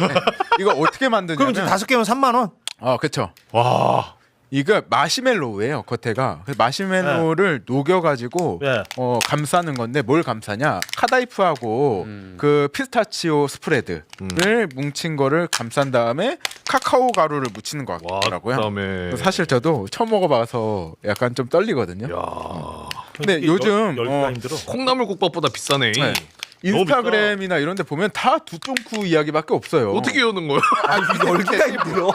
이거 어떻게 만드냐면 그럼 지금 5개면 3만 원? 그렇죠. 와. 이거 마시멜로우예요. 겉에가. 그래서 마시멜로우를 녹여가지고 네. 감싸는 건데 뭘 감싸냐? 카다이프하고 그 피스타치오 스프레드를 뭉친 거를 감싼 다음에 카카오 가루를 묻히는 것 같더라고요. 그다음에 사실 저도 처음 먹어봐서 약간 좀 떨리거든요. 근데 요즘 열기가 힘들어. 콩나물국밥보다 비싸네. 네. 인스타그램이나 이런 데 보면 다 두쫑쿠 이야기밖에 없어요. 어떻게 여는 거야? 아니 여기가 힘들어.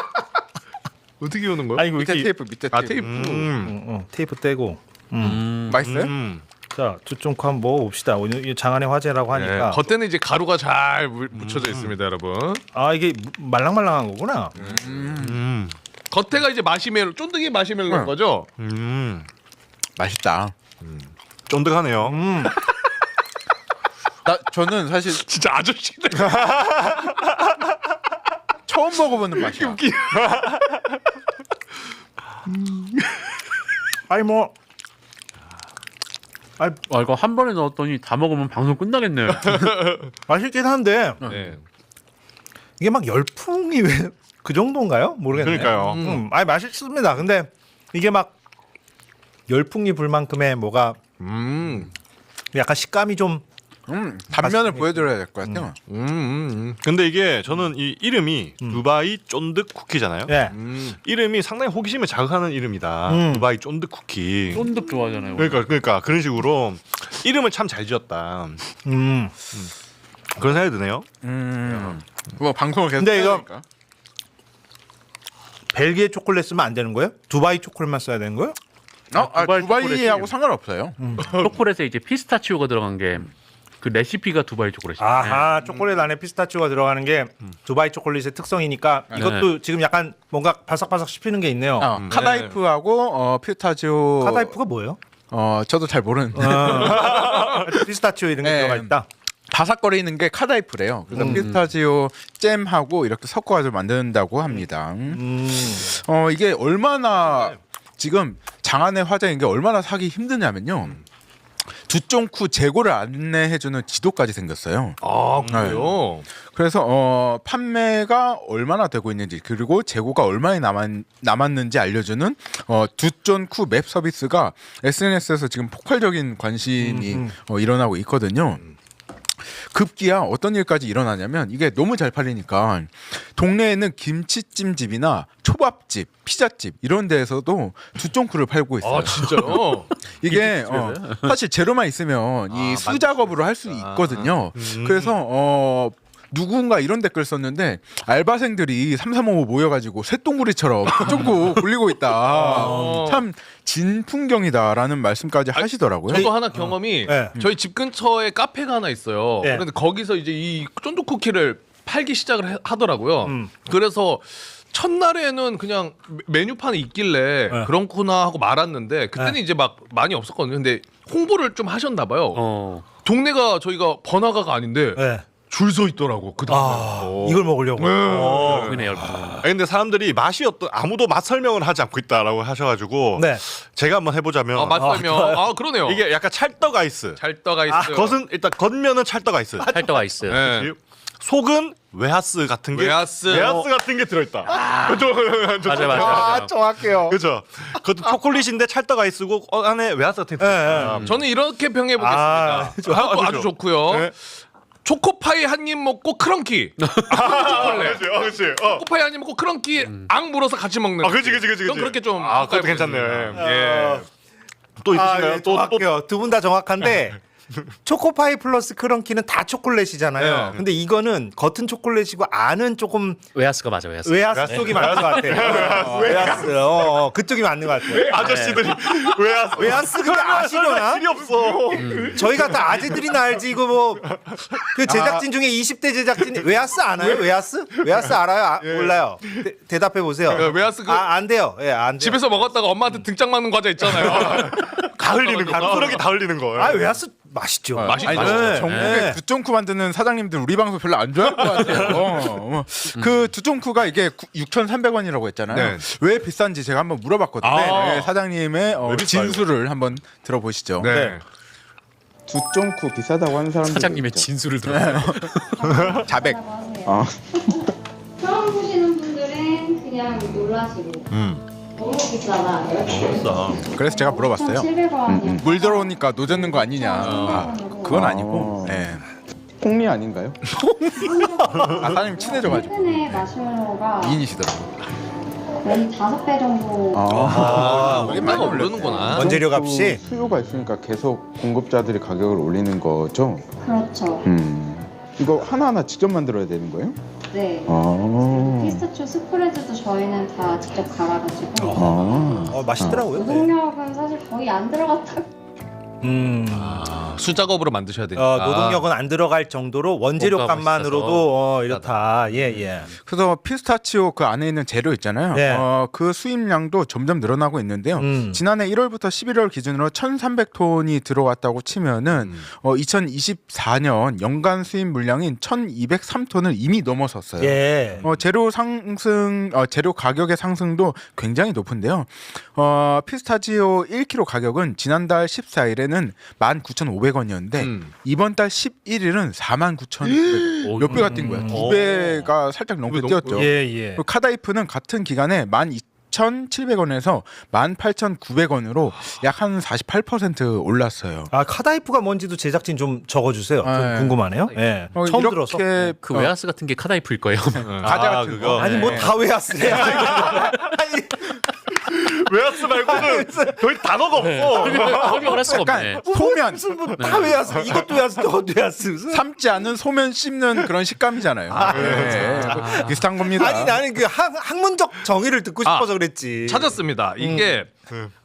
어떻게 여는 거야? 아니 이거 밑에 이렇게 테이프 밑에 아 테이프. 테이프. 테이프 떼고. 맛있어요? 자, 두쫑쿠 한번 먹어봅시다. 오늘 이 장안의 화제라고 하니까. 겉에는 이제 가루가 잘 묻혀져 있습니다, 여러분. 아 이게 말랑말랑한 거구나. 겉에가 이제 마시멜로, 쫀득이 마시멜로인 거죠? 맛있다. 쫀득하네요. 저는 사실 진짜 아저씨네. 처음 먹어보는 맛이야. 아니 뭐. 이거 한 번에 넣었더니 다 먹으면 방송 끝나겠네요. 맛있긴 한데 네. 이게 막 열풍이 왜 그 정도인가요? 모르겠네. 그러니까요. 아니 맛있습니다. 근데 이게 막 열풍이 불 만큼의 뭐가 약간 식감이 좀 단면을 보여드려야 될 것 같아요. 근데 이게 저는 이 이름이 두바이 쫀득 쿠키잖아요. 예. 이름이 상당히 호기심을 자극하는 이름이다. 두바이 쫀득 쿠키. 쫀득 좋아하잖아요. 그러니까 그런 식으로 이름을 참 잘 지었다. 그런 생각이 드네요. 뭐 방송을 계속 근데 이거- 해야 되니까. 벨기에 초콜릿 쓰면 안 되는 거예요? 두바이 초콜릿만 써야 되는 거예요? 두바이하고 상관없어요. 초콜릿에 이제 피스타치오가 들어간 게 그 레시피가 두바이 초콜릿이에요. 아하, 초콜릿 안에 피스타치오가 들어가는 게 두바이 초콜릿의 특성이니까 이것도 지금 약간 뭔가 바삭바삭 씹히는 게 있네요. 카다이프하고 피스타치오. 카다이프가 뭐예요? 저도 잘 모르는. 피스타치오 이런 게 네. 들어가 있다. 바삭거리는 게 카다이프래요. 그래서 피스타치오 잼하고 이렇게 섞어가지고 만든다고 합니다. 이게 얼마나 지금 장안의 화제인 게 얼마나 사기 힘드냐면요. 두쫑쿠 재고를 안내해주는 지도까지 생겼어요. 아 그래요? 그래서 판매가 얼마나 되고 있는지 그리고 재고가 얼마나 남았는지 알려주는 두쫑쿠 맵 서비스가 SNS에서 지금 폭발적인 관심이 일어나고 있거든요. 급기야 어떤 일까지 일어나냐면 이게 너무 잘 팔리니까 동네에는 김치찜집이나 초밥집, 피자집 이런 데에서도 두쫑쿠를 팔고 있어요. 아 진짜요? 이게 사실 재료만 있으면 이 수작업으로 할 수 있거든요. 그래서 누군가 이런 댓글 썼는데 알바생들이 335 모여가지고 쇳덩구리처럼 두쫑쿠 굴리고 있다. 참 진풍경이다라는 말씀까지 하시더라고요. 저도 하나 경험이 네. 저희 집 근처에 카페가 하나 있어요. 네. 그런데 거기서 이제 이 쫀득 쿠키를 팔기 시작을 하더라고요. 그래서 첫날에는 그냥 메뉴판이 있길래 네. 그렇구나 하고 말았는데 그때는 이제 막 많이 없었거든요. 근데 홍보를 좀 하셨나 봐요. 동네가 저희가 번화가가 아닌데 네. 줄 서 있더라고. 그 다음에. 이걸 먹으려고. 여기네 열풍. 근데 사람들이 맛이 아무도 맛 설명을 하지 않고 있다라고 하셔가지고 네. 제가 한번 해보자면 맛 설명. 그러네요. 이게 약간 찰떡 아이스. 찰떡 아이스. 겉은 일단 겉면은 찰떡 아이스. 찰떡 아이스. 네. 속은 웨하스 같은 게 웨하스. 같은 게 들어있다. 맞아. 정확해요. 그죠. 그것도 초콜릿인데 찰떡 아이스고 안에 웨하스 같은 게 들어있다. 저는 이렇게 평해 보겠습니다. 아주 좋고요. 네. 초코파이 한 입 먹고 크런키. 초콜릿. 그렇지. 초코파이 한 입 먹고 크런키 앙 물어서 같이 먹는. 그렇지. 전 그렇게 좀. 그것도 괜찮네요. 예. 또 있으신가요? 또 정확해요. 두 분 다 정확한데 초코파이 플러스 크런키는 다 초콜릿이잖아요. 네. 근데 이거는 겉은 초콜릿이고 안은 조금 웨하스가 맞아. 웨하스. 웨하스 쪽이 맞는 것 같아요. 웨하스. 그쪽이 맞는 것 같아요. 아저씨들이 웨하스. 웨하스 그게 아시려나? 필요 없어. 저희가 다 아재들이나 알지 이거 뭐 그 제작진 중에 20대 제작진 웨하스 아나요? 웨하스? 웨하스 알아요? 몰라요. 대답해 보세요. 웨하스 안 돼요. 예, 안 돼요. 집에서 먹었다가 엄마한테 등짝 맞는 과자 있잖아요. 다 흘리는 거. 소력이 다 흘리는 거. 아, 웨하스 맛있죠. 맛있죠. 네. 전국에 네. 두쫑쿠 만드는 사장님들 우리 방송 별로 안 좋아할 것 같아요. 그 두쫑쿠가 이게 6,300원이라고 했잖아요. 네. 왜 비싼지 제가 한번 물어봤거든요. 네, 사장님의 진술을 한번 들어보시죠. 네. 두쫑쿠 비싸다고 하는 사람들 사장님의 진술을 들어요. 자백. 아, 처음 보시는 분들은 그냥 놀라시고 너무 비싸다. 그래서 제가 물어봤어요. 700원이요. 물 들어오니까 노젓는 거 아니냐. 그건 아니고. 네. 폭리 아닌가요? 사장님 친해져가지고 최근에 마시멜로가 미인이시더라고요. 거의 5배 정도. 원가가 오르는구나. 원재료 값이 수요가 있으니까 계속 공급자들이 가격을 올리는 거죠. 그렇죠. 이거 하나하나 직접 만들어야 되는 거예요? 네. 아. 피스타치오 스프레드도 저희는 다 직접 갈아가지고. 맛있더라고요. 노동력은 사실 거의 안 들어갔다. 수작업으로 만드셔야 되니까. 노동력은 안 들어갈 정도로 원재료 원가가 값만으로도 이렇다. 예. 그래서 피스타치오 그 안에 있는 재료 있잖아요. 네. 그 수입량도 점점 늘어나고 있는데요. 지난해 1월부터 11월 기준으로 1,300톤이 들어왔다고 치면은 2024년 연간 수입 물량인 1,203톤을 이미 넘어섰어요. 예. 재료 가격의 상승도 굉장히 높은데요. 피스타치오 1kg 가격은 지난달 14일에는 19,500원이었는데 이번 달 11일은 49,900원. 몇 배가 뛴 거야. 2배가 살짝 넘게 뛰었죠. 예. 그리고 카다이프는 같은 기간에 12,700원에서 18,900원으로 약 한 48% 올랐어요. 카다이프가 뭔지도 제작진 좀 적어주세요. 좀 네. 궁금하네요. 예. 처음 들어서. 그 웨하스 같은 게 카다이프일 거예요. 과자 같은 거. 아니 뭐 다 외웠어요. 아니 웨하스 말고는 거의 단어가 없어. 설명을 할 수가 없네. 약간 소면 다 외웠어. 이것도 외웠어. 저것도 외웠어. 무슨. 삶지 않은 소면 씹는 그런 식감이잖아요. 비슷한 겁니다. 아니 나는 그 학문적 정의를 듣고 싶어서 그랬지. 찾았습니다. 이게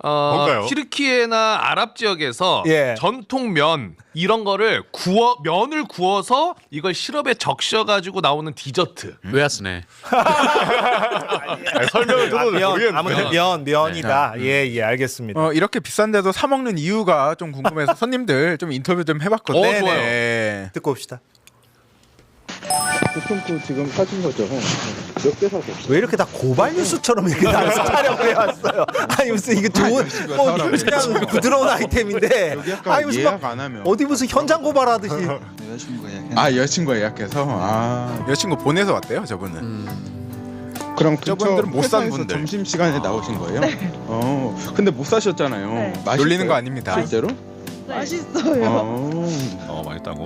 뭔가요? 튀르키예나 아랍 지역에서 예. 전통 면 이런 거를 면을 구워서 이걸 시럽에 적셔 가지고 나오는 디저트. 웨하스네. 설명을 들어도 모르겠는데. 아무튼 면이다. 예, 알겠습니다. 이렇게 비싼데도 사 먹는 이유가 좀 궁금해서 손님들 좀 인터뷰 좀 해봤거든요. 좋아요. 네. 듣고 옵시다. 두쫑쿠 지금 사신 거죠? 몇 개 사셨어요? 왜 이렇게 다 고발 뉴스처럼 이렇게 다 촬영해 왔어요? 아니 무슨 이게 좋은 뭐 그냥 부드러운 아이템인데 여기 약간 아니 무슨 예약 막 안 하면 어디 무슨 현장 고발하듯이 여자친구가 예약해서 여자친구 보내서 왔대요, 저분은. 그럼 근처 저분들은 못산 회사에서 분들. 점심시간에 나오신 거예요? 근데 못 사셨잖아요. 맛있어요? 놀리는 거 아닙니다. 실제로? 맛있어요. 맛있다고.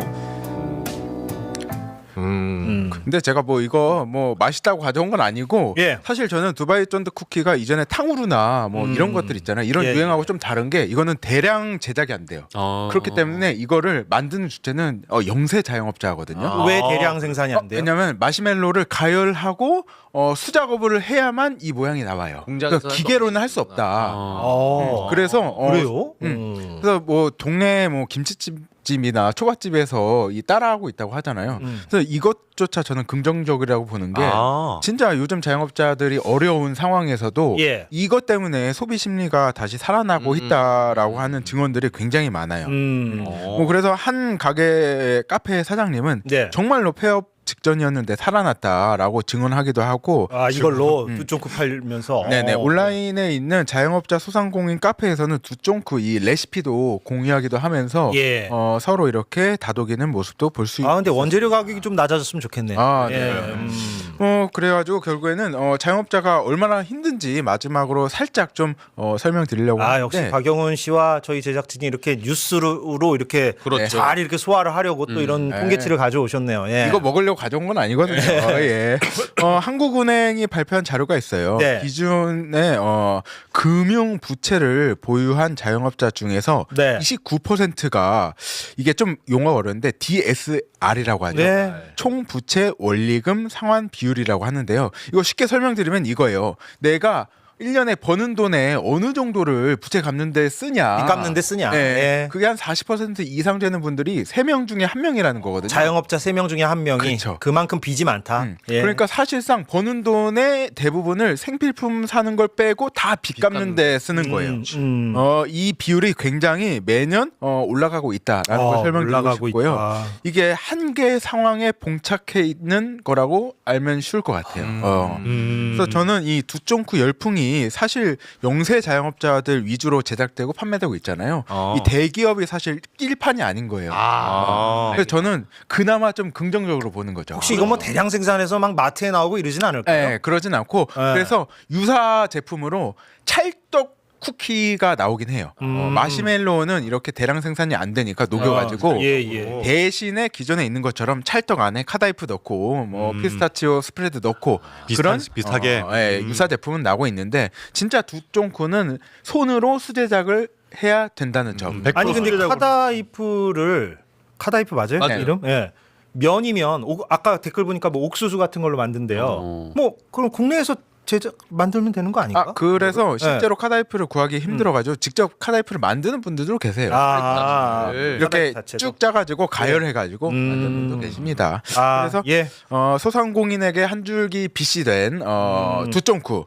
근데 제가 뭐 이거 뭐 맛있다고 가져온 건 아니고 예. 사실 저는 두바이 쫀득 쿠키가 이전에 탕후루나 뭐 이런 것들 있잖아요. 이런 예. 유행하고 좀 다른 게 이거는 대량 제작이 안 돼요. 그렇기 때문에 이거를 만드는 주체는 영세 자영업자거든요. 왜 대량 생산이 안 돼요? 왜냐면 마시멜로를 가열하고 수작업을 해야만 이 모양이 나와요. 공장에서 그러니까 기계로는 할 수 없다. 그래서 그래요? 그래서 뭐 동네 뭐 김치집이나 초밥집에서 이 따라하고 있다고 하잖아요. 그래서 이것조차 저는 긍정적이라고 보는 게 진짜 요즘 자영업자들이 어려운 상황에서도 예. 이것 때문에 소비 심리가 다시 살아나고 있다라고 하는 증언들이 굉장히 많아요. 뭐 그래서 한 가게 카페 사장님은 네. 정말로 폐업 직전이었는데 살아났다라고 증언하기도 하고 이걸로 두쫑쿠 팔면서 네네 온라인에 있는 자영업자 소상공인 카페에서는 두쫑쿠 이 레시피도 공유하기도 하면서 예. 서로 이렇게 다독이는 모습도 볼 수 있어요. 근데 원재료 가격이 좀 낮아졌으면 좋겠네요. 네. 그래가지고 결국에는 자영업자가 얼마나 힘든지 마지막으로 살짝 좀 설명드리려고 하는데 역시 박영훈 씨와 저희 제작진이 이렇게 뉴스로 이렇게 그렇죠. 잘 이렇게 소화를 하려고 또 이런 통계치를 가져오셨네요. 예. 이거 먹으려고 가져온 건 아니거든요. 예. 한국은행이 발표한 자료가 있어요. 네. 기존에 금융 부채를 보유한 자영업자 중에서 네. 29%가 이게 좀 용어가 어려운데 DSR이라고 하죠. 네. 총 부채 원리금 상환 비율이라고 하는데요. 이거 쉽게 설명드리면 이거예요. 내가 1년에 버는 돈에 어느 정도를 부채 갚는 데 쓰냐. 빚 갚는 데 쓰냐. 네. 예. 그게 한 40% 이상 되는 분들이 3명 중에 1명이라는 거거든요. 자영업자 3명 중에 1명이 그렇죠. 그만큼 빚이 많다. 예. 그러니까 사실상 버는 돈의 대부분을 생필품 사는 걸 빼고 다 빚 갚는 데 쓰는 거예요. 이 비율이 굉장히 매년 올라가고 있다라는 걸 설명드리고 싶고요. 이게 한계 상황에 봉착해 있는 거라고 알면 쉬울 것 같아요. 그래서 저는 이 두쫑쿠 열풍이 사실 영세 자영업자들 위주로 제작되고 판매되고 있잖아요. 이 대기업이 사실 낄판이 아닌 거예요. 그래서 저는 그나마 좀 긍정적으로 보는 거죠. 혹시 이거 뭐 대량 생산해서 막 마트에 나오고 이러진 않을까요? 네, 그러진 않고 그래서 유사 제품으로 찰떡 쿠키가 나오긴 해요. 마시멜로우는 이렇게 대량 생산이 안 되니까 녹여가지고 예. 대신에 기존에 있는 것처럼 찰떡 안에 카다이프 넣고 뭐 피스타치오 스프레드 넣고 비슷하게 유사 제품은 나오고 있는데 진짜 두쫑쿠는 손으로 수제작을 해야 된다는 점. 100% 아니 근데 수제작으로. 카다이프 맞아요? 맞아요. 이름? 예. 면이면 아까 댓글 보니까 뭐 옥수수 같은 걸로 만든대요. 뭐 그럼 국내에서 제작 만들면 되는 거 아닌가? 그래서 실제로 카다이프를 구하기 힘들어가지고 직접 카다이프를 만드는 분들도 계세요. 이렇게 카다이프 자체도. 쭉 짜가지고 가열해가지고 만드는 분도 계십니다. 그래서 예. 소상공인에게 한 줄기 빛이 된 두쫑쿠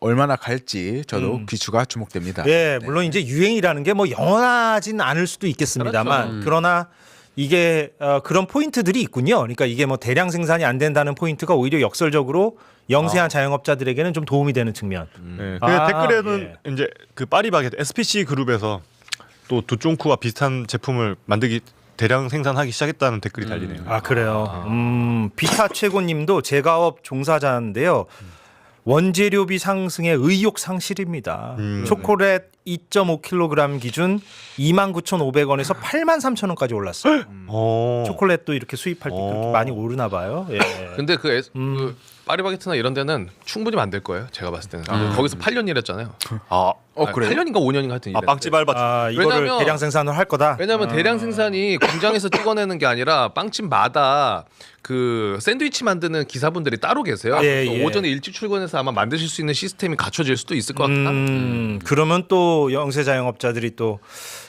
얼마나 갈지 저도 귀추가 주목됩니다. 예, 물론 이제 유행이라는 게 뭐 영원하진 않을 수도 있겠습니다만 그러나 이게 그런 포인트들이 있군요. 그러니까 이게 뭐 대량 생산이 안 된다는 포인트가 오히려 역설적으로 영세한 자영업자들에게는 좀 도움이 되는 측면. 네. 그 댓글에는 이제 그 파리바게트 SPC 그룹에서 또 두쫑쿠와 비슷한 제품을 만들기 대량 생산하기 시작했다는 댓글이 달리네요. 아 그래요. 비타 최고님도 제과업 종사자인데요. 원재료비 상승의 의욕 상실입니다. 초콜릿 2.5kg 기준 29,500원에서 83,000원까지 올랐어요. 초콜릿도 이렇게 수입할 때 그렇게 많이 오르나 봐요. 예. 근데 그 파리바게트나 이런 데는 충분히 만들 거예요. 제가 봤을 때는. 거기서 8년 일했잖아요. 그래요? 8년인가 5년인가 하여튼 일했는데. 빵집 알바. 이거를 왜냐면- 대량 생산을 할 거다. 왜냐하면 대량 생산이 공장에서 찍어내는 게 아니라 빵집마다 그 샌드위치 만드는 기사분들이 따로 계세요. 예, 그래서 예. 오전에 일찍 출근해서 아마 만드실 수 있는 시스템이 갖춰질 수도 있을 것 같다. 그러면 또 영세 자영업자들이 또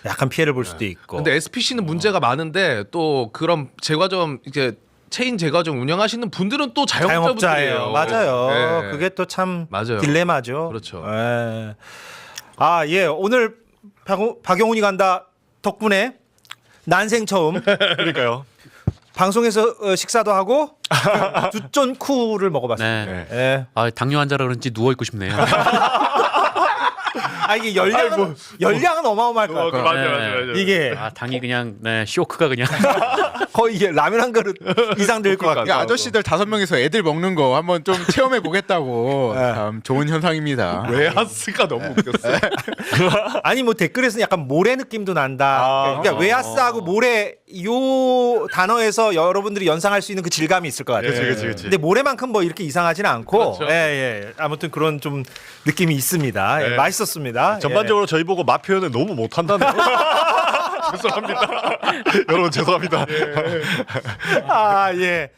약간 피해를 볼 수도 있고. 근데 SPC는 문제가 많은데 또 그런 제과점 이제 체인 제과점 운영하시는 분들은 또 자영업자예요. 자영업자분들이에요. 맞아요. 예. 그게 또 참 맞아요. 딜레마죠. 그렇죠. 예. 예. 오늘 박영훈이 간다 덕분에 난생 처음 그러니까요. 방송에서 식사도 하고 두쫀쿠를 먹어봤어요. 네. 예. 당뇨 환자라 그런지 누워 있고 싶네요. 이게 열량은 어마어마할 것 같아요. 맞아요. 이게 당이 그냥 쇼크가 그냥. 거의 이게 라면 한 그릇 이상 될 것 같아요. 아저씨들 5명이서 애들 먹는 거 한번 좀 체험해 보겠다고 참 좋은 현상입니다. 웨하스가 너무 웃겼어요. 아니 뭐 댓글에서는 약간 모래 느낌도 난다. 그러니까 웨하스하고 모래 요 단어에서 여러분들이 연상할 수 있는 그 질감이 있을 것 같아요. 그치. 근데 모래만큼 뭐 이렇게 이상하지는 않고, 그렇죠. 아무튼 그런 좀 느낌이 있습니다. 예, 맛있었습니다. 전반적으로 저희 보고 맛 표현을 너무 못한다네요. 죄송합니다. 여러분 죄송합니다. 예.